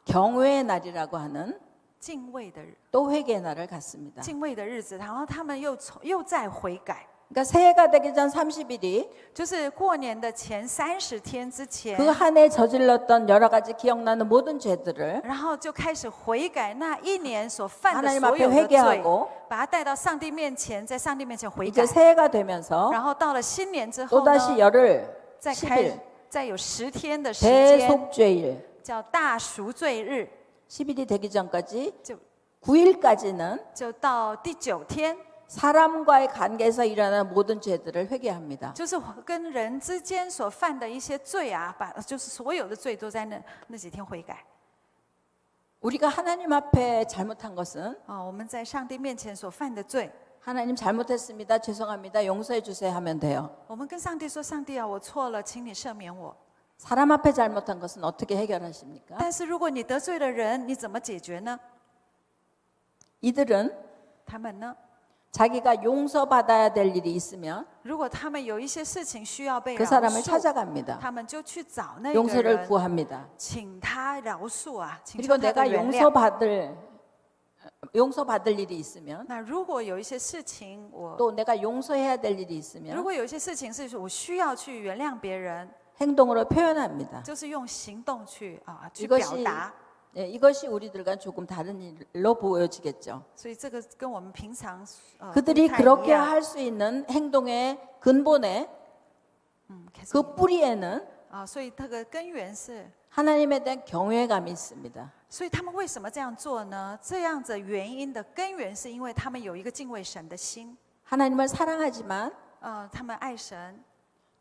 경외의 날이라고 하는 敬畏的日， 또 회개의 날을 갖습니다. 敬畏的日子，然后他们又在悔改， 그러니까 새해가 되기 전 30일이 就是过年的前30天之前， 그 한 해 저질렀던 여러 가지 기억나는 모든 죄들을 然后就开始悔改那一年所犯的 하나님 所 앞에 有的罪， 회개하고 把它带到上帝面前，在上帝面前悔改 이제 ， 새해가 되면서 然后到了新年之后 또다시 呢， 열흘 再开 10일 再有10天的时间， 대속죄일 叫大赎罪日， 10일이 되기 전까지 就 9일까지는 就到第9天， 사람과의 관계에서 일어나는 모든 죄들을 회개합니다. 就是跟人之间所犯的一些罪啊，就是所有的罪都在那几天悔改。 우리가 하나님 앞에 잘못한 것은 我们在上帝面前所犯的罪， 하나님 잘못했습니다. 죄송합니다. 용서해 주세요 하면 돼요. 我们跟上帝说：“上帝啊，我错了，请你赦免我。 사람 앞에 잘못한 것은 어떻게 해결하십니까? 但是如果你得罪了人，你怎么解决呢？ 이들은 他们呢？ 자기가 용서받아야 될 일이 있으면 如果他们有一些事情需要被 그 饶 사람을 恕， 찾아갑니다. 他们就去找那个 용서를 人， 구합니다. 请他饶恕啊，请 그리고 求他的 내가 原谅。 용서받을 일이 있으면 那如果有一些事情我， 또 내가 용서해야 될 일이 如 있으면 果有一些事情是我需要去原谅别人， 행동으로 표현합니다. 就是用行动去去 이것이 表达。 이것이 우리들과 조금 다른 일로 보여지겠죠. 所以这个跟我们平常不 그들이 太一 그렇게 样。 할 수 있는 행동의 근본에 그 뿌리에는 所以这个根源是， 하나님에 대한 경외감이 있습니다. 所以他们为什么这样做呢？这样子原因的根源是因为他们有一个敬畏神的心， 하나님을 사랑하지만 他们爱神，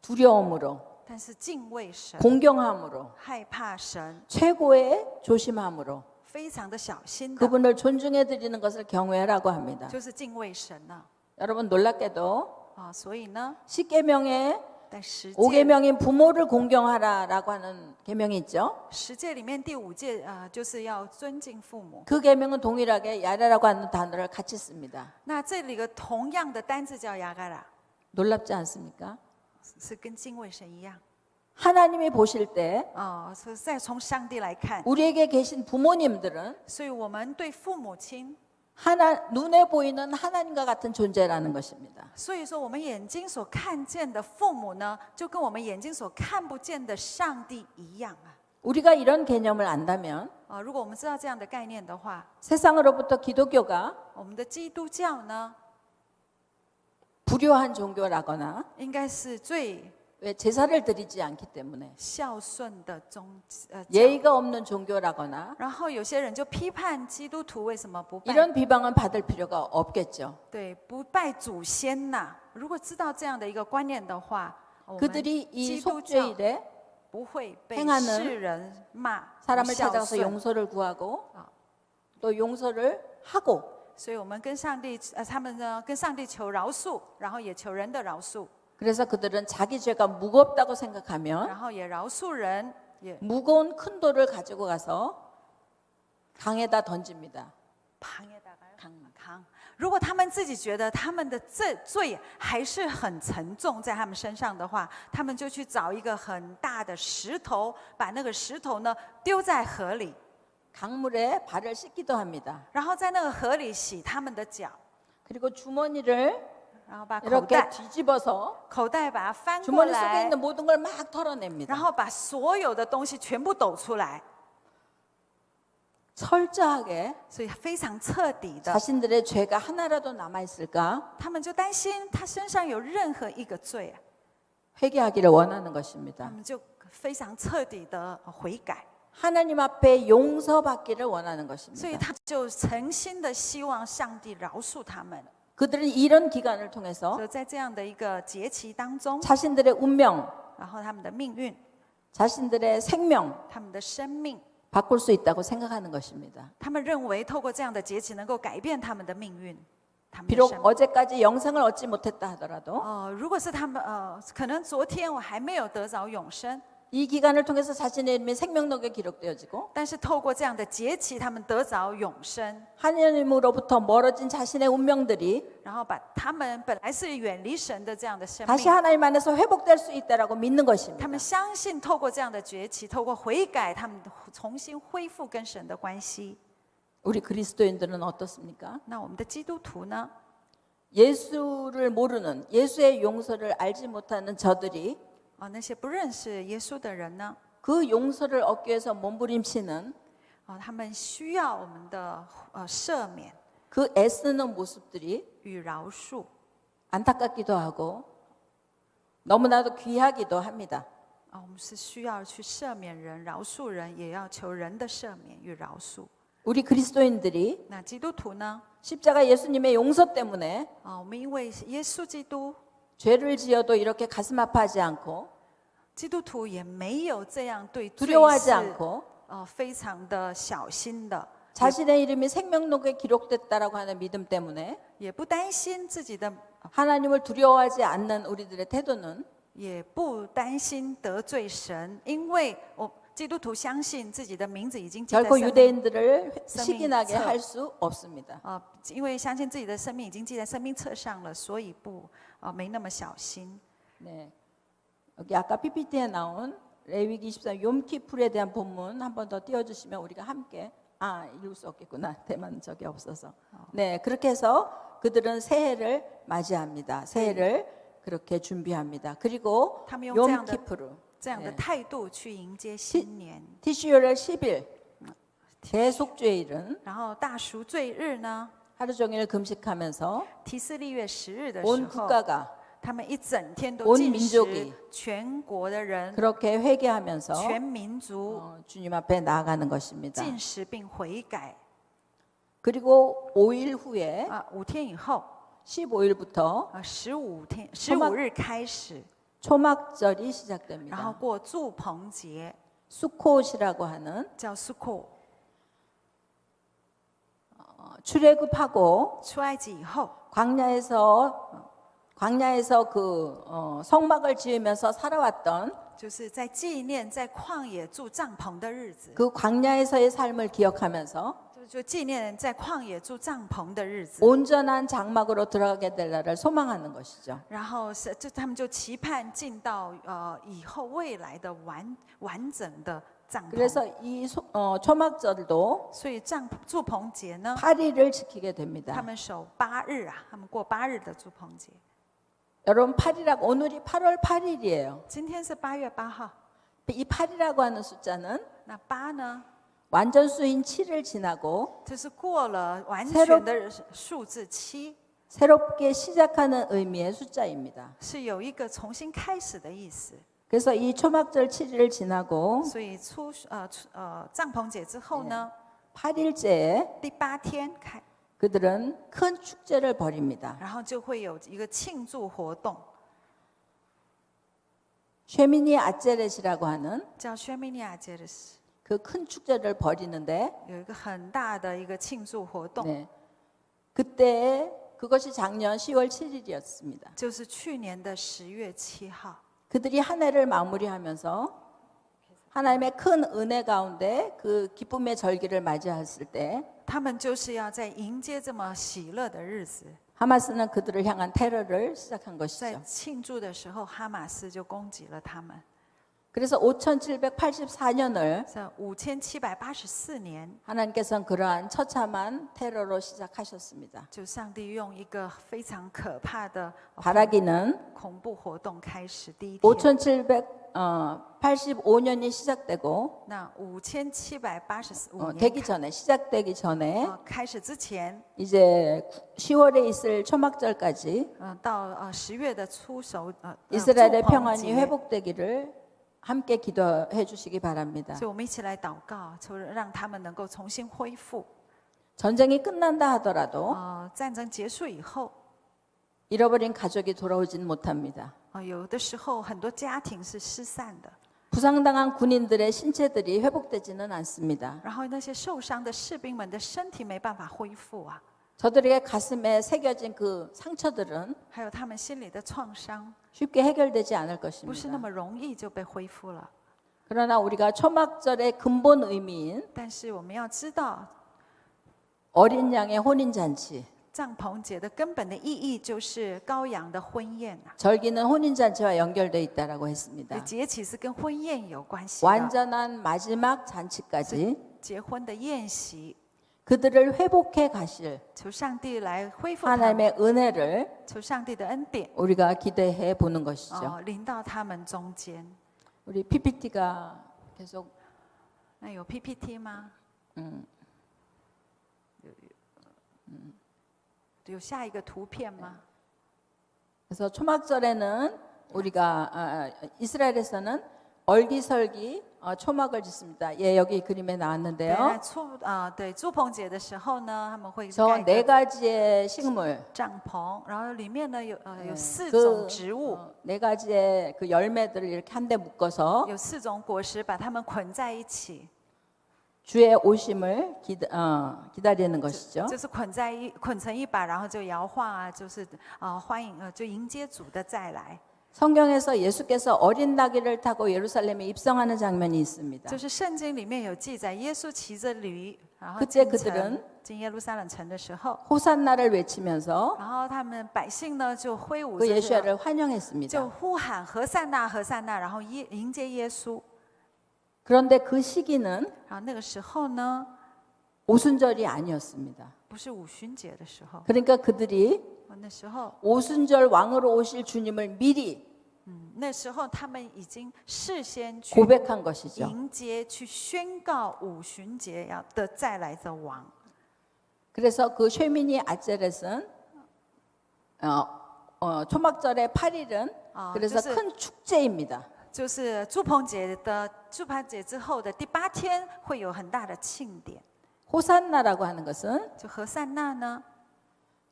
두려움으로 但是敬畏神， 공경함으로 害怕神， 최고의 조심함으로 非常的小心的， 그분을 존중해 드리는 것을 경외라고 합니다. 就是敬畏神了 여러분 놀랍게도 啊。所以呢， 10계명에 在十诫 5계명인 부모를 공경하라라고 하는 계명이 있죠. 十诫里面第五诫就是要尊敬父母。 그 계명은 동일하게 야레라고 하는 단어를 같이 씁니다. 那这里个同样的单字叫雅嘎拉， 놀랍지 않습니까? 是跟敬畏神一样 하나님이 보실 때 哦。所以再从上帝来看， 우리에게 계신 부모님들은 所以我们对父母亲， 눈에 보이는 하나님과 같은 존재라는 것입니다. 所以说我们眼睛所看见的父母呢，就跟我们眼睛所看不见的上帝一样啊。 우리가 이런 개념을 안다면 如果我们知道这样的概念的话， 세상으로부터 기독교가 我们的基督教呢， 불효한 종교라거나 应该是最 왜 제사를 드리지 않기 때문에 孝顺的教。 예의가 없는 종교라거나 然后有些人就批判基督徒为什么不拜 이런 비방은 받을 필요가 없겠죠. 对不拜祖先呐？如果知道这样的一个观念的话，我们 그들이 이 基督教 속죄일에 不会被 행하는 世人骂不 사람을 孝 찾아가서 顺。 용서를 구하고 또 용서를 하고 所以我们跟上帝，他们呢跟上帝求饶恕，然后也求人的饶恕， 그래서 그들은 자기 죄가 무겁다고 생각하면 然后也饶恕人，也 무거운 큰 돌을 가지고 가서 강에다 던집니다. 扛。如果他们自己觉得他们的这罪还是很沉重在他们身上的话，他们就去找一个很大的石头，把那个石头呢丢在河里， 강물에 발을 씻기도 합니다. 然后在那个河里洗他们的脚， 그리고 주머니를 然后把口 이렇게 袋 뒤집어서 把它翻过 주머니 속에 来， 있는 모든 걸 막 然 털어냅니다. 后把所有的东西全部抖出来， 철저하게 所以非常彻底的， 자신들의 죄가 하나라도 남아 있을까 他们就担心他身上有任何一个罪， 회개하기를 원하는 他 것입니다. 们就非常彻底的悔改， 하나님 앞에 용서받기를 원하는 所以 것입니다. 他就诚心的希望上帝饶恕他们。 그들은 이런 기간을 통해서 所以在这样的一个节期当中， 자신들의 운명, 然后他们的命运、 자신들의 생명 他们的生命， 바꿀 수 있다고 생각하는 것입니다. 他们认为透过这样的节期能够改变他们的命运，他们的 비록 生命。 어제까지 영생을 얻지 못했다 하더라도 如果是他们可能昨天我还没有得着永生， 이 기간을 통해서 자신의 이름이 생명록에 기록되어지고 但是透过这样的节期，他们得着永生， 하나님으로부터 멀어진 자신의 운명들이 然后把他们本来是远离神的这样的生 다시 命， 하나님 안에서 회복될 수 있다라고 믿는 他 것입니다. 们相信透过这样的节期，透过悔改，他们重新恢复跟神的关系。 우리 그리스도인들은 어떻습니까? 那我们的基督徒呢？ 예수를 모르는 예수의 용서를 알지 못하는 저들이 那些不认识耶稣的人呢？ 그 용서를 얻기 위해서 몸부림치는 他们需要我们的赦免 그 애쓰는 모습들이 与饶恕， 안타깝기도 하고 너무나도 귀하기도 합니다. 我们是需要去赦免人、饶恕人，也要求人的赦免与饶恕。 우리 그리스도인들이 那基督徒呢？ 십자가 예수님의 용서 때문에 我们因为耶稣基督， 죄를 지어도 이렇게 가슴 아파하지 않고 基督徒也没有这样对罪 두려워하지 是 않고 非常的小心的， 자신의 이름이 생명록에 기록됐다라고 하는 믿음 때문에 也不担心自己的， 하나님을 두려워하지 않는 우리들의 태도는 也不担心得罪神，因为基督徒相信自己的名字已经记在 결코 生命 유대인들을 생명 시기나게册 할 수 없습니다. 因为相信自己的生命已经记在生命册上了，所以没那么小心。 네. 여기 아까 PPT에 나온 레위기 24 욤키풀에 대한 본문 한 번 더 띄워주시면 우리가 함께 읽을 수 없겠구나. 대만 적이 없어서. 네, 그렇게 해서 그들은 새해를 맞이합니다. 새해를 그렇게 준비합니다. 그리고 他们用这样的 욤키푸르 这样的 네. 态度去迎接新年。 티슈요럴 10일 대속죄일은 然后大赎罪日呢， 하루 종일 금식하면서 提斯利月10日的时 온 候， 국가가 他们一整天都 온 禁 민족이 食，全国的人、 그렇게 회개하면서 全民族 주님 앞에 나아가는 것입니다. 禁食并悔改。 그리고 5일 후에 5天以后， 15일부터 15日开始， 초막절이 然后 시작됩니다. 过祝棚节， 수콧이라고 하는 叫 Sukkot。 출애굽하고 出埃及以后， 광야에서 그 성막을 지으면서 살아왔던 就是在纪念在旷野住帐篷的日子， 그 광야에서의 삶을 기억하면서 就纪念在旷野住帐篷的日子。 온전한 장막으로 들어가게 될 날을 소망하는 것이죠. 然后他们就期盼进到以后未来的完整的帐篷。 그래서 이 초막절도 所以住棚节呢， 8일을 지키게 他 됩니다. 们守8日啊，他们过8日的住棚节。 여러분 8일이라고 오늘이 8월 8일이에요. 今天是8月8号， 이 8이라고 하는 숫자는 那8呢， 완전수인 7을 지나고 就是过了完全的数字7， 새롭게 시작하는 의미의 숫자입니다. 是有一个重新开始的意思。 그래서 이 초막절 7일을 지나고 所以帐篷节之后呢， 8일째에 第8天开， 그들은 큰 축제를 벌입니다. 然后就会有一个庆祝活动， 쉐미니 아제렛이라고 하는 叫薛米尼亚节的事， 그 큰 축제를 벌이는데 有一个很大的一个庆祝活动， 네. 그때 그것이 작년 10월 7일이었습니다. 就是去年的10月7号。 그들이 한 해를 마무리하면서 하나님의 큰 은혜 가운데 그 기쁨의 절기를 맞이했을 때 他们就是要在迎接这么喜乐的日子， 하마스는 그들을 향한 테러를 시작한 在 것이죠. 庆祝的时候，哈马斯就攻击了他们。 그래서 5784년을 在5784年， 하나님께서는 그러한 처참한 테러로 시작하셨습니다. 就上帝用一个非常可怕的 바라기는 恐怖活动开始。第一天， 5785년이 시작되고 那5785 되기 年 전에 시작되기 전에 开始之前， 이제 10월에 있을 초막절까지 到10月的出手， 이스라엘의 祝棚 평안이 节 회복되기를 함께 기도해 주시기 바랍니다. 所以我们一起来祷告，求让他们能够重新恢复。 전쟁이 끝난다 하더라도 战争结束以后， 잃어버린 가족이 돌아오진 못합니다. 有的时候很多家庭是失散的， 부상당한 군인들의 신체들이 회복되지는 않습니다. 然后那些受伤的士兵们的身体没办法恢复啊， 저들에게 가슴에 새겨진 그 상처들은 还有他们心里的创伤， 쉽게 해결되지 않을 不是那 것입니다. 么容易就被恢复了。 그러나 우리가 초막절의 근본 의미인 但是我们要知道， 어린 양의 혼인 잔치, 帐篷节的根本的意义就是羔羊的婚宴啊， 절기는 혼인 잔치와 연결돼 있다라고 했습니다. 节期是跟婚宴有关系的， 완전한 마지막 잔치까지 结婚的宴席， 그들을 회복해 가실 求上帝来恢复他们， 하나님의 은혜를 求上帝的恩典 우리가 기대해 보는 것이죠. 临到他们中间。 우리 PPT가 계속 那有 PPT 吗？有下一个图片吗？ 그래서 초막절에는 우리가 이스라엘에서는 얼기설기 초막을 짓습니다. 예, 여기 그림에 对， 나왔는데요. 对祝棚节的时候呢，他们会 저 盖一 네 个 가지의 식물, 帐篷，然后里面呢有4 그 种植物， 네 가지의 그 열매들을 이렇게 한데 묶어서 有4种果实，把它们捆在一起， 주의 오심을 기다리는 것이죠. 就是捆成一把，然后就摇晃啊，就是欢迎就迎接主的再来。 성경에서 예수께서 어린 나귀를 타고 예루살렘에 입성하는 장면이 있습니다. 就是圣经里面有记载，耶稣骑着驴，然后 그때 进 그들은 耶路撒冷城的时候， 호산나를 외치면서 然后他们百姓呢就挥舞 그 着， 예수야를 就 환영했습니다. 呼喊何塞纳何塞纳，然后迎接耶稣。 그런데 그 시기는 然后那个时候呢， 오순절이 아니었습니다. 不是五旬节的时候， 그러니까 그들이 那时候， 오순절 왕으로 오실 주님을 미리 那时候他们已经事先去 고백한 것이죠. 迎接、去宣告五旬节的再来的王。 그래서 그 쉐미니 아제렛은 초막절의 8일은 그래서就是 큰 축제입니다. 就是祝棚节之后的第8天会有很大的庆典。 호산나라고 하는 것은 就何塞纳呢？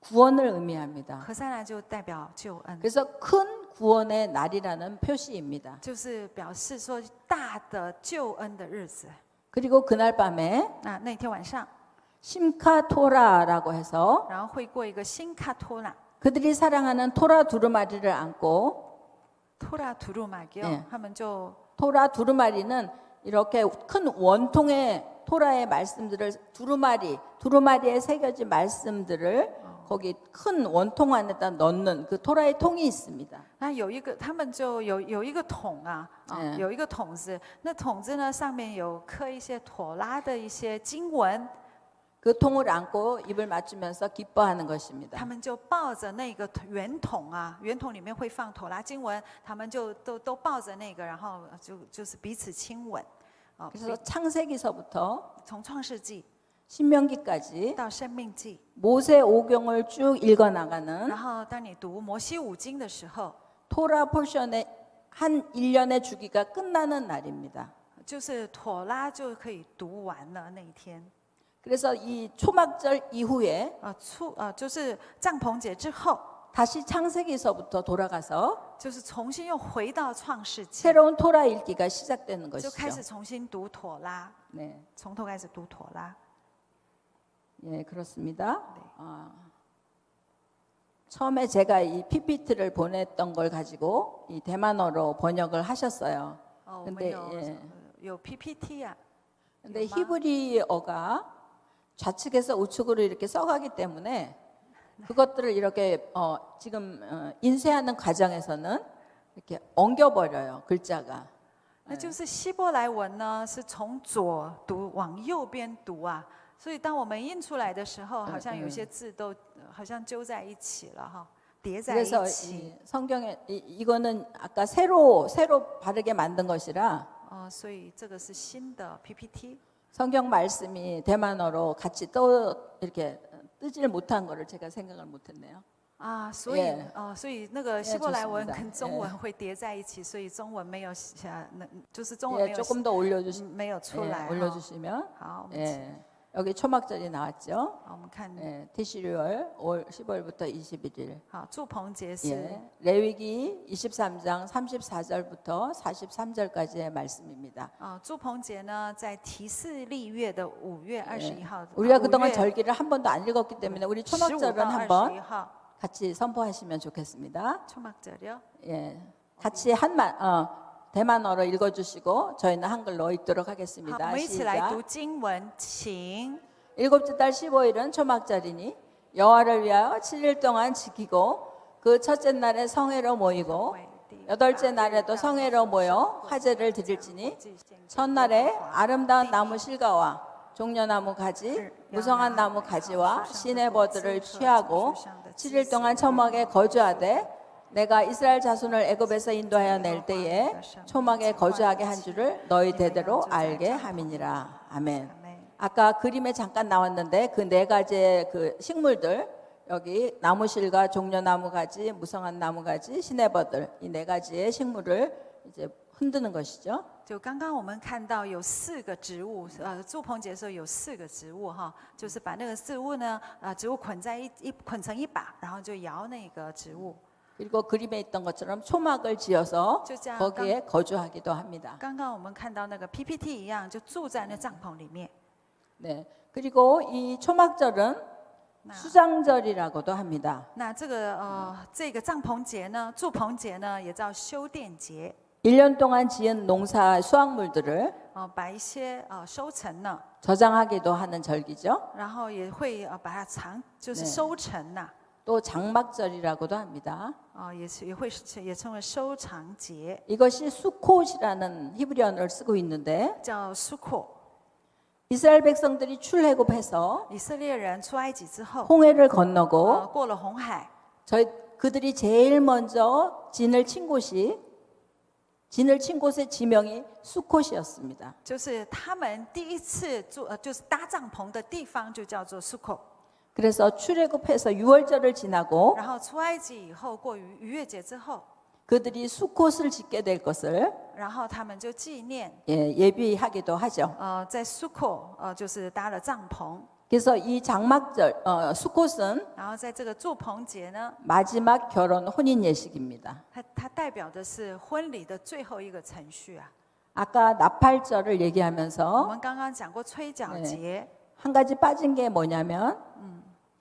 구원을 의미합니다. 何塞纳就代表救恩， 그래서 큰 구원의 날이라는 표시입니다. 就是表示说大的救恩的日子。 그리고 그날 밤에 那天晚上， 심카토라라고 해서 然后会过一个新卡托拉 그들이 사랑하는 토라 두루마리를 안고 토라 두루마기요. 예. 他们就 토라 두루마리는 이렇게 큰 원통의 토라의 말씀들을 두루마리에 새겨진 말씀들을 거기 큰 원통 안에다 넣는 그 토라의 통이 있습니다. 那有一个，他们就有一个桶啊，嗯有一个桶子，那桶子呢上面有刻一些妥拉的一些经文， 그 통을 안고 입을 맞추면서 기뻐하는 것입니다. 他们就抱着那个圆筒啊，圆筒里面会放妥拉经文，他们就都抱着那个，然后就是彼此亲吻。 그래서 창세기서부터 从创世纪 신명기까지 到生命记， 모세 오경을 쭉 읽어 나가는 然后当你读摩西五经的时候， 토라 포션의 한 1년의 주기가 끝나는 날입니다. 就是妥拉就可以读完了那一天。 그래서 이 초막절 이후에 就是帐篷节之后， 다시 창세기서부터 돌아가서 就是重新又回到创世纪， 새로운 토라 읽기가 시작되는 就开始 것이죠. 重新读妥拉， 네, 从头开始读妥拉。 예, 그렇습니다. 네. 처음에 제가 이 PPT를 보냈던 걸 가지고 이 대만어로 번역을 하셨어요. 我们 근데 有 예, 有 PPT 啊， 근데 有吗？ 히브리어가 좌측에서 우측으로 이렇게 써가기 때문에 그것들을 이렇게 지금 인쇄하는 과정에서는 이렇게 엉겨버려요 글자가. 那就是希伯来文呢，是从左读往右边读啊，所以当我们印出来的时候，好像有些字都好像揪在一起了哈，叠在一 그래서 起。 이 성경에 이거는 아까 새로 바르게 만든 것이라 所以这个是新的 PPT。 성경 말씀이 대만어로 같이 또 이렇게 뜨질 못한 거를 제가 생각을 못했네요. 啊，所以 예 所以那个希伯来文 좋습니다 跟中文会叠在一起，所以中文没有就是中文 예, 没有 조금 더 올려주시, 没有出 예, 来。哈 올려주시면 好，我们 예, 여기 초막절이 나왔죠. 好，我们看 예, 티시류월 15일부터 21일. 好祝棚节是 예, 레위기 23장 34절부터 43절까지의 말씀입니다. 祝棚节呢，在提示历月的5月21号， 우리가 그동안 절기를 한 번도 안 읽었기 때문에 우리 15 초막절은 到 한번 21号 같이 선포하시면 좋겠습니다. 초막절이요. 예, 같이 대만어로 읽어주시고 저희는 한글로 읽도록 好，我 하겠습니다. 们一起来读 시작. 经文，请。 일곱째 달 15일은 초막절이니 여호와를 위하여 7일 동안 지키고 그 첫째 날에 성회로 모이고 여덟째 날에도 성회로 모여 화제를 드릴지니 첫날에 아름다운 나무 실과와 종려나무 가지, 무성한 나무 가지와 시내버들을 취하고 7일 동안 초막에 거주하되 내가 이스라엘 자손을 애굽에서 인도하여 낼 때에 초막에 거주하게 한 줄을 너희 대대로 알게 함이니라. 아멘. 아까 그림에 잠깐 나왔는데 그 네 가지의 그 식물들 여기 나무실과 종려나무 가지, 무성한 나무 가지, 시내버들 이 네 가지의 식물을 이제 흔드는 것이죠. 就刚刚我们看到有4个植物，祝棚节的时候有4个植物哈，就是把那个植物呢，植物捆成一把，然后就摇那个植物。 그리고 그림에 있던 것처럼 초막을 지어서 거기에 거주하기도 합니다. 刚刚我们看到那个 PPT 一样，就住在那帐篷里面。 네. 그리고 이 초막절은 수장절이라고도 합니다. 那这个帐篷节呢，祝棚节呢，也叫修殿节。 1년 동안 지은 농사 수확물들을 把一些收成呢， 저장하기도 하는 절기죠. 然后也会把它就是收成呐。 또 장막절이라고도 합니다. 也称为收藏节， 이것이 수콧이라는 히브리어를 쓰고 있는데 叫苏库。 이스라엘 백성들이 출애굽해서 以色列人出埃及之后， 홍해를 건너고 过了红海， 그들이 제일 먼저 진을 친 곳의 지명이 수콧이었습니다. 就是他们第一次就是搭帐篷的地方就叫做苏库。 그래서 출애굽해서 유월절을 지나고 然后出埃及以后，过逾越节之后， 그들이 수콧을 짓게 될 것을 然后他们就纪念， 예비하기도 하죠. 在苏库就是搭了帐篷。 그래서 이 장막절 수콧은 然后在这个祝棚节呢， 마지막 결혼 혼인 예식입니다. 它代表的是婚礼的最后一个程序啊。 아까 나팔절을 我 얘기하면서 们刚刚讲过吹角节， 한 가지 빠진 게 뭐냐면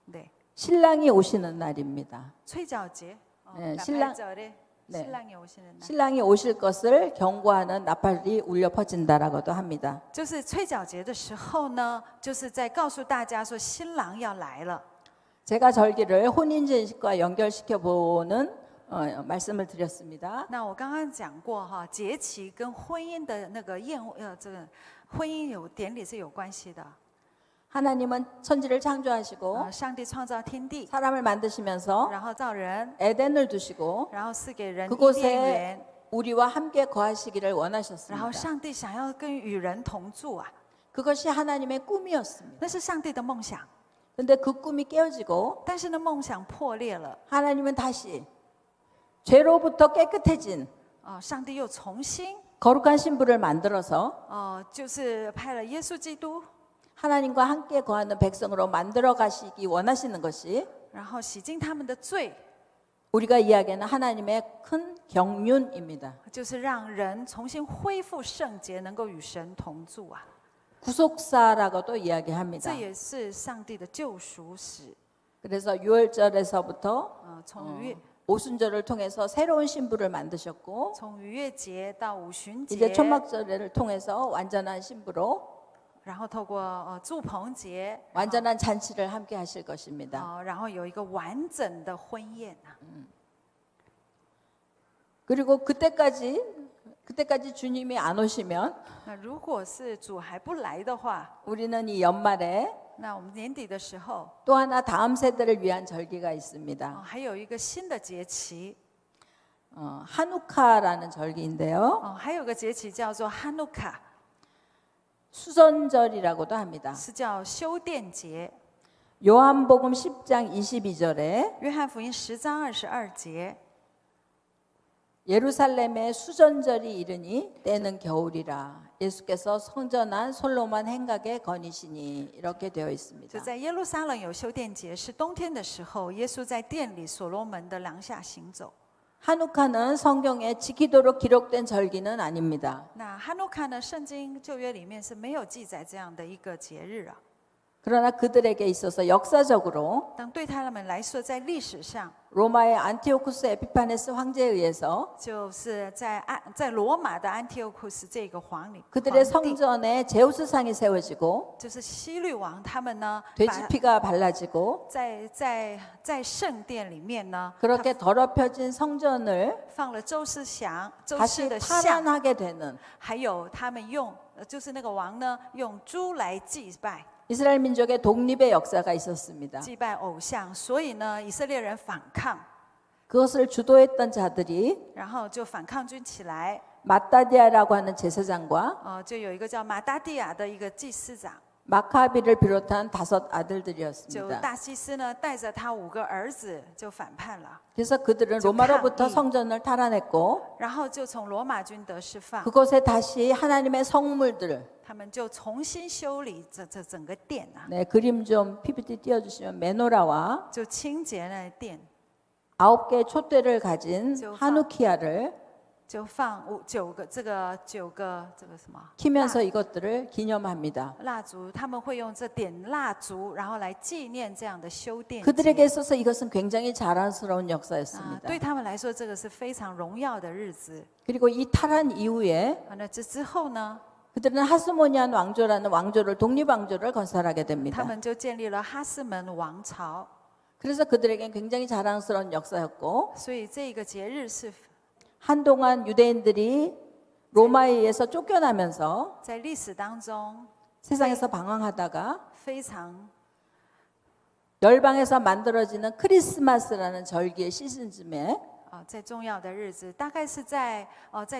네. 신랑이 오시는 날입니다. 催缴节 네, 나팔절에 네. 신랑이 오시는 날. 신랑이 오실 것을 경고하는 나팔이 울려 퍼진다라고도 합니다. 就是催缴节的时候呢，就是在告诉大家说新郎要来了。 제가 절기를 혼인전식과 연결시켜 보는 말씀을 드렸습니다. 那我刚刚讲过哈，节期跟婚姻的那个这个婚姻有典礼是有关系的。 하나님은 천지를 창조하시고 上帝创造天地， 사람을 만드시면서 然后造人， 에덴을 두시고 然后赐给人伊甸 그곳에 园， 우리와 함께 거하시기를 然后 원하셨습니다. 上帝想要跟与人同住啊， 그것이 하나님의 꿈이었습니다. 那是上帝的梦想。 근데 그 꿈이 깨어지고 但是呢，梦想破裂了， 하나님은 다시 죄로부터 깨끗해진 上帝又重新 거룩한 신부를 만들어서 就是派了耶稣基督， 하나님과 함께 거하는 백성으로 만들어 가시기 원하시는 것이 然后洗净他们的罪， 우리가 이야기하는 하나님의 큰 경륜입니다. 就是让人重新恢复圣洁，能够与神同住啊。 구속사라고도 이야기합니다. 这也是上帝的救赎史。 그래서 유월절에서부터 从逾 오순절을 통해서 새로운 신부를 만드셨고 从逾越节到五旬 이제 节， 초막절을 통해서 완전한 신부로 然后透过祝棚节， 완전한 잔치를 함께 하실 것입니다. 然后有一个完整的婚宴啊。 그리고 그때까지 주님이 안 오시면 那如果是主还不来的话， 우리는 이 연말에 那我们年底的时候， 또 하나 다음 세대를 위한 절기가 있습니다. 还有一个新的节期， 하누카라는 절기인데요. 还有个节期叫做哈努卡， 수전절이라고도 합니다. 是叫修殿节。 요한복음 10장 22절에 约翰福音10章22节， 예루살렘의 수전절이 이르니 때는 겨울이라 예수께서 성전한 솔로몬 행각에 거니시니 이렇게 되어 就 있습니다. 在耶路撒冷有修殿节，是冬天的时候，耶稣在殿里所罗门的廊下行走。 하누카는 성경에 지키도록 기록된 절기는 아닙니다. 那哈努卡呢？圣经旧约里面是没有记载这样的一个节日啊。 그러나 그들에게 있어서 역사적으로 但对他们来说，在历史上， 로마의 안티오쿠스 에피파네스 황제에 의해서 就是在罗马的安提奥库斯这个皇帝， 그들의 성전에 제우스상이 세워지고 就是希律王他们呢， 돼지피가 발라지고 在圣殿里面呢， 그렇게 더럽혀진 성전을 放了周氏像，周氏 다시 的像， 탈환하게 되는 还有他们用，就是那个王呢，用猪来祭拜。 이스라엘 민족의 독립의 역사가 있었습니다. 祭拜偶像，所以呢，以色列人反抗， 그것을 주도했던 자들이 然后就反抗军起来， 마따디아라고 하는 제사장과 就有一个叫马达蒂亚的一个祭司长， 마카비를 비롯한 5 就 아들들이었습니다. 大祭司呢带着他5个儿子就反叛了， 그래서 그들은 로마로부터 성전을 탈환했고 然后就从罗马军得释放， 그곳에 다시 하나님의 성물들 他们就重新修理这整个殿啊， 네, 그림 좀 PPT 띄워주시면 메노라와 就清洁那殿， 9개의 촛대를 가진 저 하누키아를 就放9个这个什么 키면서 이것들을 기념합니다. 蜡烛，他们会用这点蜡烛，然后来纪念这样的修殿节。 그들에게 있어서 이것은 굉장히 자랑스러운 啊， 역사였습니다. 对他们来说，这个是非常荣耀的日子。 그리고 이 탈환 이후에 那这之后呢， 그들은 하스모니안 왕조라는 왕조를 독립왕조를 건설하게 他 됩니다. 们就建立了哈斯门王朝。 그래서 그들에겐 굉장히 자랑스러운 역사였고 所以这个节日是 한동안 유대인들이 로마에 의해서 쫓겨나면서 在历史当中 세상에서 방황하다가 非常 열방에서 만들어지는 크리스마스라는 절기의 시즌쯤에 在重要的日子，大概是在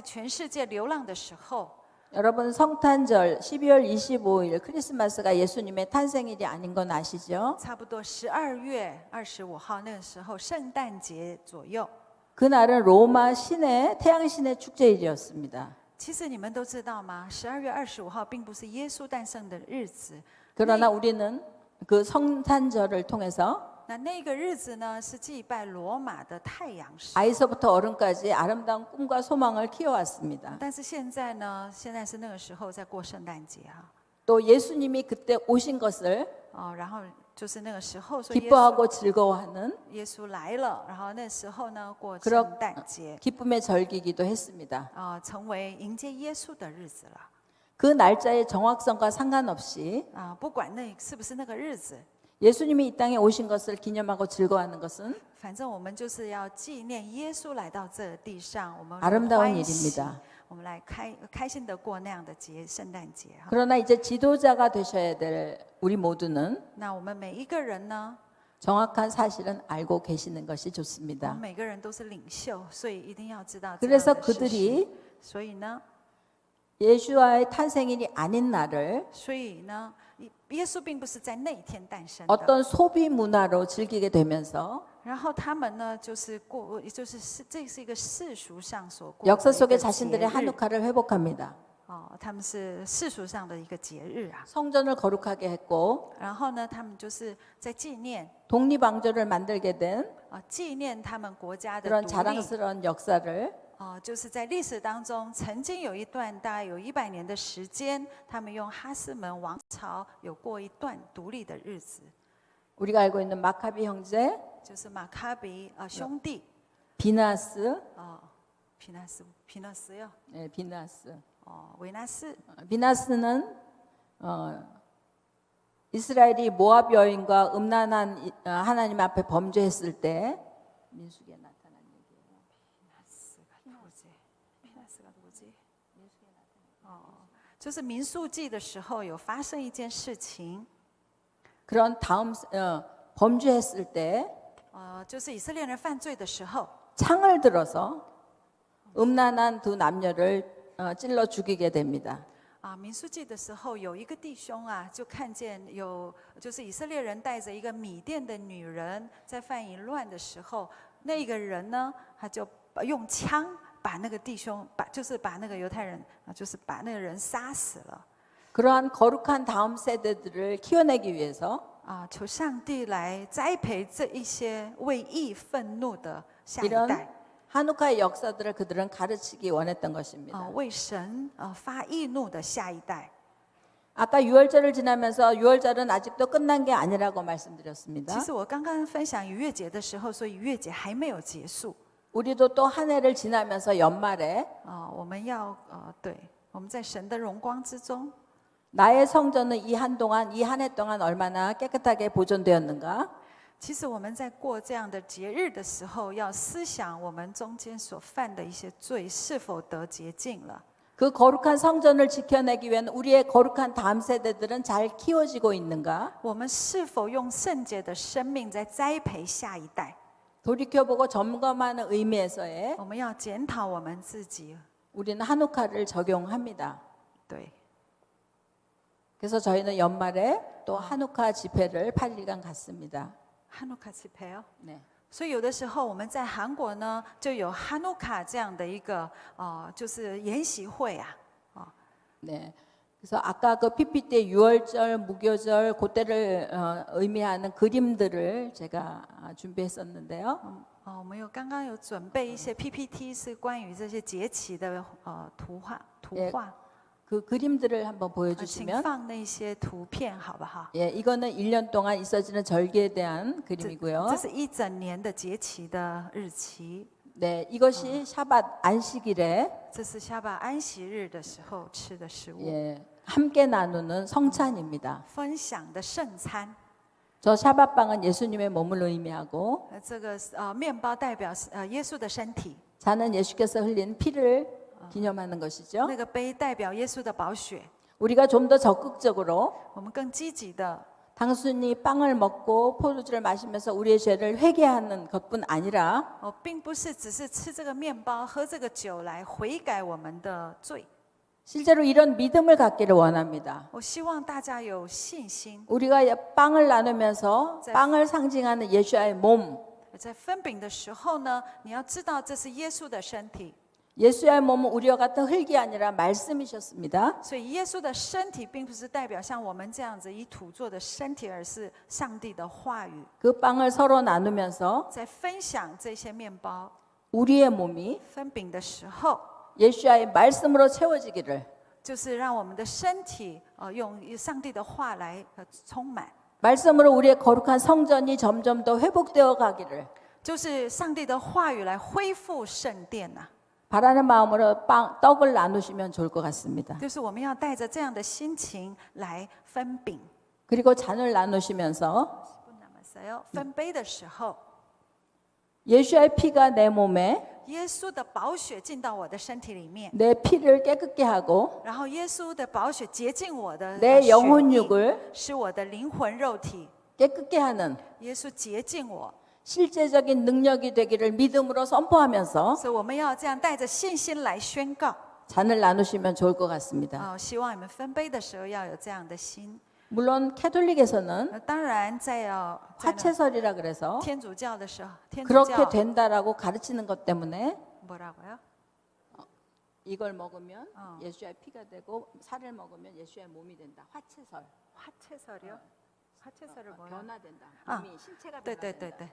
全世界流浪的时候， 여러분 성탄절 12월 25일 크리스마스가 예수님의 탄생일이 아닌 건 아시죠? 差不多12月25号那个时候，圣诞节左右。 그날은 로마 신의 태양신의 축제일이었습니다. 其实你们都知道吗？12月25号并不是耶稣诞生的日子， 그러나 우리는 그 성탄절을 통해서 那个日子呢是祭拜罗马的太阳神。 아이서부터 어른까지 아름다운 꿈과 소망을 키워왔습니다. 但是现在呢，现在是那个时候在过圣诞节啊。또 예수님이 그때 오신 것을 然后就是那个时候，所以 기뻐하고 즐거워하는 耶稣来了，然后那时候呢过 그런 圣诞节， 기쁨의 절기이기도 했습니다. 成为迎接耶稣的日子了。 그 날짜의 정확성과 상관없이 不管那是不是那个日子， 예수님이 이 땅에 오신 것을 기념하고 즐거워하는 것은 反正我们就是要纪念耶稣来到这地上，我们 아름다운 欢喜 일입니다. 我们来开心的过那样的节，圣诞节。 그러나 이제 지도자가 되셔야 될 우리 모두는 那我们每一个人呢， 정확한 사실은 알고 계시는 것이 我们 좋습니다. 每个人都是领袖，所以一定要知道这样 그래서 的事实。 그들이 所以呢， 예수와의 탄생일이 아닌 날을 所以呢，耶稣并不是在那一天诞生的。 어떤 소비 문화로 즐기게 되면서 然后他们呢，就是这是一个世俗上所过的 역사 一 속에 个节 자신들의 日 한옥화를 회복합니다. 他们是世俗上的一个节日啊。 성전을 거룩하게 했고 然后呢，他们就是在纪念 독립왕조를 만들게 된 纪念他们国家的 그런 独立。 자랑스러운 역사를 就是在历史当中，曾经有一段大概有100年的时间，他们用哈斯门王朝有过一段独立的日子， 우리가 알고 있는 마카비 형제 就是马卡比兄弟 비나스 皮纳斯哟， 네, 비나스 维纳斯 비나스는 이스라엘이 모압 여인과 음란한 하나님 앞에 범죄했을 때 민수기에 나타난 얘기예요. 皮纳斯누구지？就是民数记的时候有发生一件事情， 그런 다음 범죄했을 때 就是以色列人犯罪的时候， 창을 들어서 음란한 두 남녀를 찔러 죽이게 됩니다. 民数记的时候有一个弟兄啊，就看见就是以色列人带着一个米甸的女人在犯淫乱的时候，那个人呢，他就用枪把那个弟兄就是把那个犹太人就是把那个人杀死了。 그러한 거룩한 다음 세대들을 키워내기 위해서 求上帝来栽培这一些为义愤怒的下一 이런 代。 한우카의 역사들을 그들은 가르치기 원했던 것입니다. 为神发义怒的下一代。 아까 유월절을 지나면서 유월절은 아직도 끝난 게 아니라고 말씀드렸습니다. 其实我刚刚分享逾越节的时候，说逾越节还没有结束。 우리도 또 한 해를 지나면서 연말에 我们要对，我们在神的荣光之中。 나의 성전은 이 한 해 동안 얼마나 깨끗하게 보존되었는가? 其实我们在过这样的节日的时候，要思想我们中间所犯的一些罪是否得洁净了。 그 거룩한 성전을 지켜내기 위한 우리의 거룩한 다음 세대들은 잘 키워지고 있는가? 我们是否用圣洁的生命在栽培下一代？ 돌이켜보고 점검하는 의미에서의 我们要检讨我们自己。 우리는 한우카를 적용합니다. 对， 그래서 저희는 연말에 또 한우카 집회를 8일간 갔습니다. 哈努卡契培哦。 네. 所以有的时候我们在韩国呢，就有哈努卡这样的一个就是研习会啊。 네. 그래서 아까 그 PPT 유월절, 무교절 그때를 의미하는 그림들을 제가 준비했었는데요. 我们刚刚有准备一些 PPT， 是关于这些节期的图画。 그 그림들을 한번 请 보여주시면 放那些图片好不好？ 예, 이거는 1년 동안 있어지는 절기에 대한 그림이고요. 这是一整年的节期的日期。 네, 이것이 샤밧 안식일에 这是下巴安息日的时候吃的食物， 예, 함께 나누는 성찬입니다. 分享的圣餐。 저 샤밧빵은 예수님의 몸을 의미하고 这个面包代表耶稣的身体， 잔은 예수께서 흘린 피를 기념하는 것이죠. 那个杯代表耶稣的宝血。 우리가 좀 더 적극적으로 我们更积极的 단순히 빵을 먹고 포도주를 마시면서 우리의 죄를 회개하는 것뿐 아니라 并不是只是吃这个面包、喝这个酒来悔改我们的罪。 실제로 이런 믿음을 갖기를 원합니다. 我希望大家有信心， 우리가 빵을 나누면서 빵을 상징하는 예수의 몸, 在分饼的时候呢，你要知道这是耶稣的身体， 예수의 몸은 우리와 같은 흙이 아니라 말씀이셨습니다. 所以耶稣的身体并不是代表像我们这样子以土做的身体，而是上帝的话语。 그 빵을 서로 나누면서 在分享这些面包、 우리의 몸이 分饼的时候， 예수의 말씀으로 채워지기를 就是让我们的身体用上帝的话来充满， 말씀으로 우리의 거룩한 성전이 점점 더 회복되어 가기를 就是上帝的话语来恢复圣殿呐、 바라는 마음으로 떡을 나누시면 좋을 것 같습니다. 就是我们要带着这样的心情来分饼。 그리고 잔을 나누시면서 分杯的时候， 예수의 피가 내 몸에 耶稣的宝血进到我的身体里面， 내 피를 깨끗게 하고 然后耶稣的宝血洁净我的 내 血 영혼 液， 육을 使我的灵魂肉体， 깨끗게 하는 耶稣洁净我。 실제적인 능력이 되기를 믿음으로 선포하면서 所以我们要这样带着信心来宣告。 잔을 나누시면 좋을 것 같습니다. 希望你们分杯的时候要有这样的心。 물론 캐톨릭에서는 当然，在 화채설이라 그래서 天主教的时候，天主 그렇게 教 된다라고 가르치는 것 때문에 뭐라고요? 이걸 먹으면 예수의 피가 되고 살을 먹으면 예수의 몸이 된다. 화채설. 화채설이요? 화채설을 뭐요? 변화된다. 아, 몸이 신체가 对 변화된다.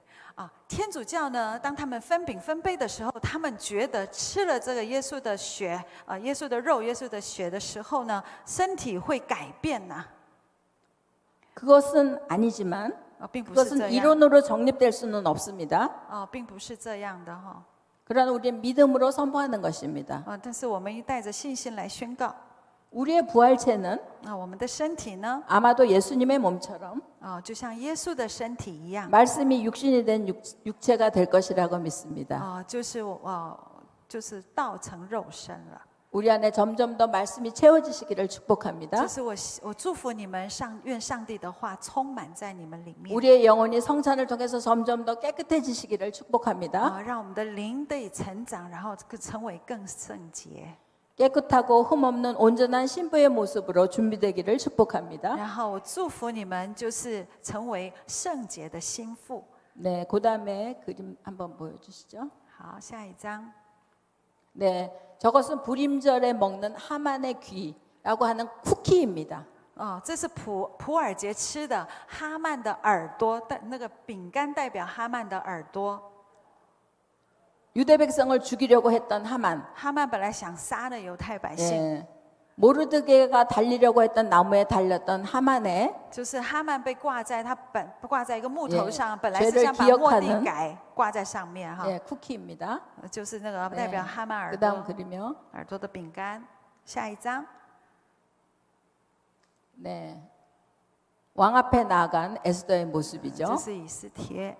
天主教呢，当他们分饼分杯的时候，他们觉得吃了这个耶稣的血耶稣的肉、耶稣的血的时候呢，身体会改变呐、 그것은 아니지만 并不是 그것은 这样 이론으로 정립될 수는 없습니다. 并不是这样的哈 그러나 우리는 믿음으로 선포하는 것입니다. 但是我们带着信心来宣告 우리의 부활체는 我们的身体呢 아마도 예수님의 몸처럼 就像耶稣的身体一样 말씀이 육신이 된 육체가 될 것이라고 믿습니다. 就是道成肉身了。 우리 안에 점점 더 말씀이 채워지시기를 축복합니다. 这是我祝福你们愿上帝的话充满在你们里面， 우리의 영혼이 성찬을 통해서 점점 더 깨끗해지시기를 축복합니다. 让我们的灵得以成长，然后成为更圣洁。 깨끗하고 흠없는 온전한 신부의 모습으로 준비되기를 축복합니다. 然后我祝福你们就是成为圣洁的心腹。 네, 그다음에 그림 한번 보여주시죠. 好，下一张。 네, 저것은 불임절에 먹는 하만의 귀라고 하는 쿠키입니다. 这是普尔节吃的哈曼的耳朵，那个饼干代表哈曼的耳朵。 유대 백성을 죽이려고 했던 하만. 哈曼本来想杀了犹太百姓， 예, 모르드게가 달리려고 했던 나무에 달렸던 하만의 就是哈曼被挂在挂在一个木头上， 예 本来是想把末地改挂在上面哈， 예, 쿠키입니다. 就是那个代表哈曼耳 그다음 朵 그리며 耳朵的饼干。下一张， 네, 왕 앞에 나아간 에스더의 모습이죠. 这是以斯帖。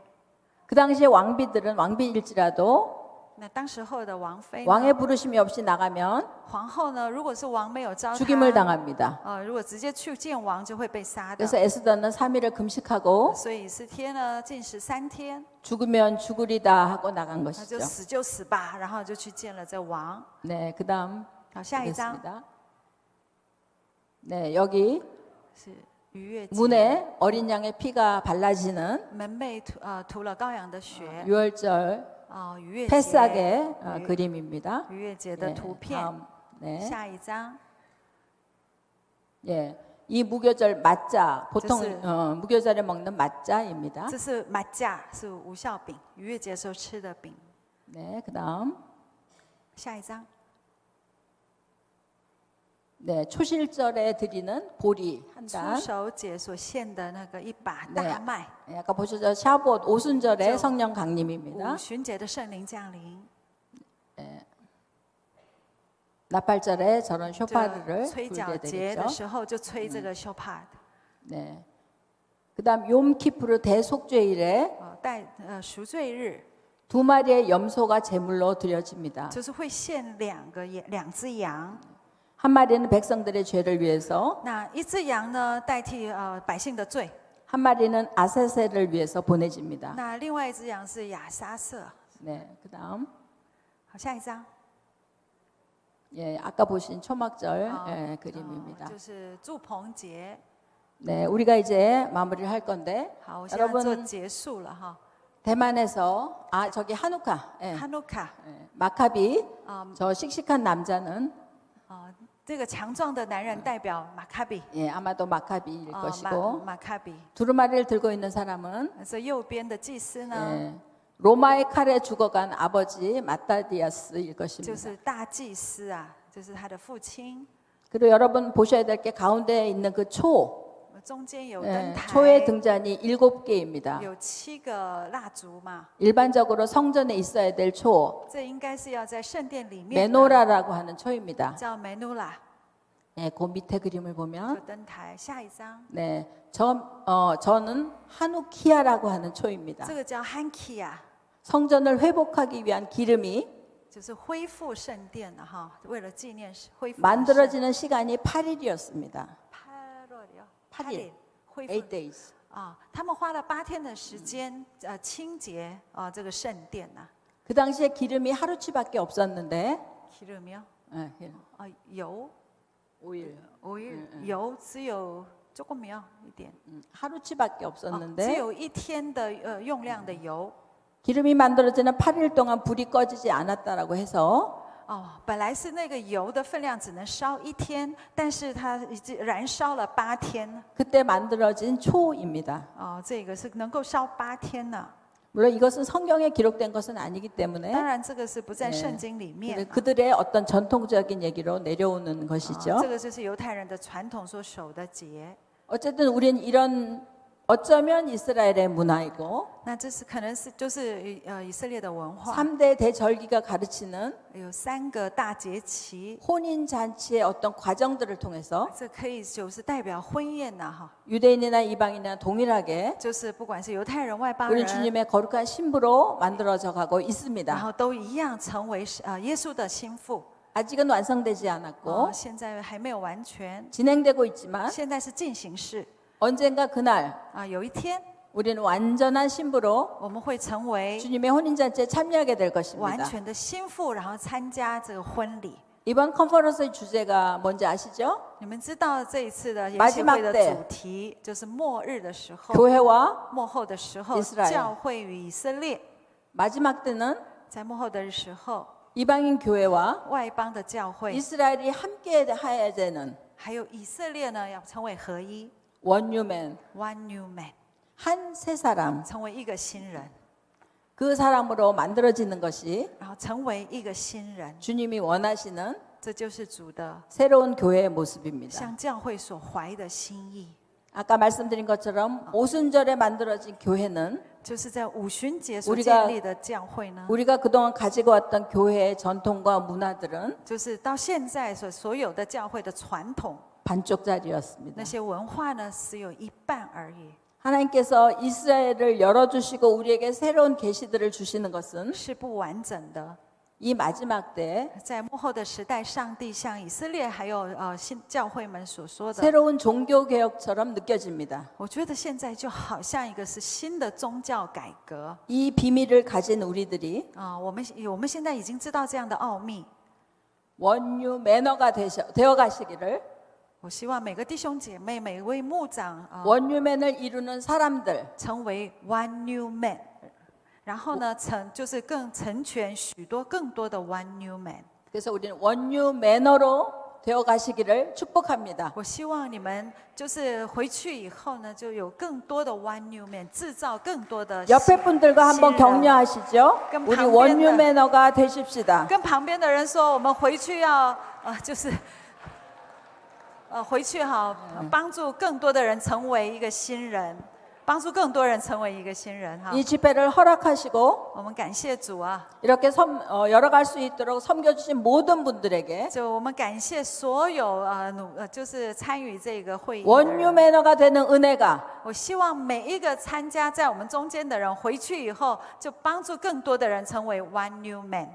그 당시에 왕비일지라도 那当时候的王妃呢， 왕의 부르심이 없이 나가면 皇后呢，如果是王没有召 죽임을 她， 당합니다. 如果直接去见王，就会被杀的。 그래서 에스더는 3일을 금식하고 所以以斯帖呢，禁食3天， 죽으면 죽으리다 하고 나간 那 것이죠. 就死就死吧，然后就去见了这王。 네, 그다음 好，下一张 보겠습니다. 네, 여기 是逾越节， 문에 어린 양의 피가 발라지는 门楣涂了羔羊的血， 유월절 逾越节， 패스악의 그림입니다. 逾越节的 네, 图片。 다음, 네, 下一张， 예, 이 무교절 mat자 보통這是 무교절에 먹는 mat자입니다. 这是马架，是无酵饼，逾越节时候吃的饼。 네, 그다음 下一张， 네, 초실절에 드리는 보리 한 出 단. 手节所献的那个一把 네 大麦， 예, 아까 보셨죠? 샤봇 오순절의 저- 성령 강림입니다. 五旬节的圣灵降临， 나팔절에 저런 就 쇼파르를 吹 불게 角节的 되겠죠. 时候就吹这个 shofar， 네. 그다음 욤키프르 대속죄일에 带赎罪日， 두 마리의 염소가 제물로 드려집니다. 就是会献两只羊， 한 마리는 백성들의 죄를 위해서, 那一只羊呢代替百姓的罪， 한 마리는 아세세를 위해서 보내집니다. 那另外一只羊是亚沙瑟。 네. 그다음 好，下一张， 예, 아까 보신 초막절 예, 그림입니다. 就是祝棚节。 네, 우리가 이제 마무리를 할 건데 好，我现在做 여러분 结束了哈。 대만에서 저기 한우카, 예, 哈努卡， 예, 마카비 啊 저 씩씩한 남자는 这个强壮的男人代表马卡比， 예, 아마도 마카비일 马 것이고 马卡比。 두루마리를 들고 있는 사람은 这右边的祭司呢， 예, 로마의 칼에 죽어간 아버지 마타디아스일 就 것입니다. 是大祭司啊，就是他的父亲。 그리고 여러분 보셔야 될 게 가운데 있는 그 초, 中间有 예, 灯台， 초의 등잔이 7개입니다. 有7个蜡烛嘛， 일반적으로 성전에 있어야 될 초, 这应该是要在圣殿里面的， 메노라라고 하는 초입니다. 叫梅努拉。 네, 그 밑에 그림을 有 보면 灯台，下一张， 네, 저는 하누키아라고 하는 초입니다. 这个叫 Hankia， 성전을 회복하기 위한 기름이 就是恢复圣殿了哈，为了纪念恢复 만들어지는 시간이 8일이었습니다. 8일恢复 8 days. 啊，他们花了8天的时间清洁这个圣殿呐。 그 당시에 기름이 하루치밖에 없었는데 기름이요? 네, 기름. 油 오일. 오일油只有조금이요, 一点。 하루치밖에 只 없었는데 有1天的用量的油。 기름이 만들어지는 8일 동안 불이 꺼지지 않았다라고 해서 本来是那个油的分量只能烧1天，但是它已经燃烧了8天。 그때 만들어진 초입니다. 这个是能够烧8天呢。 물론 이것은 성경에 기록된 것은 아니기 当 때문에 然，这个是不在圣经里面。 그들의 어떤 전통적인 얘기로 내려오는 것이죠. 这个就是犹太人的传统所守的节。 어쨌든 우리는 이런 어쩌면 이스라엘의 문화이고 那这是可能是就是以色列的文化， 3대 대절기가 가르치는 有3个大节期， 혼인 잔치의 어떤 과정들을 통해서 这可以就是代表婚宴呐哈， 유대인이나 이방인이나 동일하게 就是不管是犹太人、外邦 우리 人， 주님의 거룩한 신부로 만들어져 가고 然 있습니다. 后都一样成为耶稣的心腹。 아직은 완성되지 않았고 现在还没有完全， 진행되고 있지만 现在是进行式 언젠가 그날 有一天 우리는 완전한 신부로 我们会成为 주님의 혼인 잔치에 참여하게 될 完 것입니다. 全的心腹，然后参加这个婚礼。 이번 컨퍼런스의 주제가 뭔지 아시죠? 你们知道这一次的研习 마지막 会的 때 主题就是末日的时候， 교회와 末后的时候， 이스라엘 教会与以色列， 마지막 때는 在末后的时候， 이방인 교회와 外邦的教会 이스라엘이 함께 해야 되는 还有以色列呢，要成为合一 원유맨, ，one new man， 한 새 사람, 成为一个新人， 그 사람으로 만들어지는 것이 然后成为一个新人， 주님이 원하시는 这就是主的 새로운 교회의 모습입니다. 向教会所怀的心意。 아까 말씀드린 것처럼 오순절에 만들어진 교회는 就是在五旬节所 우리가 建立的教会呢， 우리가 그동안 가지고 왔던 교회의 전통과 문화들은 就是到现在所有的教会的传统， 반쪽짜리였습니다. 那些文化呢，只有一半而已。 하나님께서 이스라엘을 열어주시고 우리에게 새로운 계시들을 주시는 것은 是不完整的。 이 마지막 때 在幕后的时代，上帝向以色列还有新教会们所说的， 새로운 종교 개혁처럼 느껴집니다. 我觉得现在就好像一个是新的宗教改革 이 비밀을 가진 우리들이 我们现在已经知道这样的奥秘。 원유 매너가 되어 가시기를 我希望每个弟兄姐妹、每位牧长원유맨을 이루는 사람들 成为 one new man。 然后呢，就是更成全许多更多的 one new man。 그래서 우리는 원유 매너로 되어 가시기를 축복합니다. 我希望你们就是回去以后呢，就有更多的 one new man， 制造更多的 옆에 분들과 한번 新人。 격려하시죠. 그럼 우리 방면은- 원유 매너가 되십시다. 跟旁边的人说，我们回去要就是回去好，帮助更多的人成为一个新人，帮助更多人成为一个新人哈。 이 집회를 허락하시고 我们感谢主啊， 이렇게 열어갈 수 있도록 섬겨주신 모든 분들에게 就我们感谢所有就是参与这个会议的 원유 人。 매너가 되는 은혜가 我希望每一个参加在我们中间的人回去以后，就帮助更多的人成为 one new man，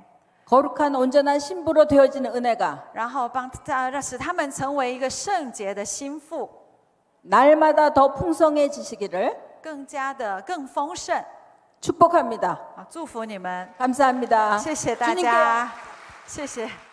거룩한 온전한 신부로 되어지는 은혜가 然后使他们成为一个圣洁的心腹， 날마다 더 풍성해지시기를 更丰盛。 축복합니다. 祝福你们， 감사합니다. 谢谢大 주님께 家，谢谢。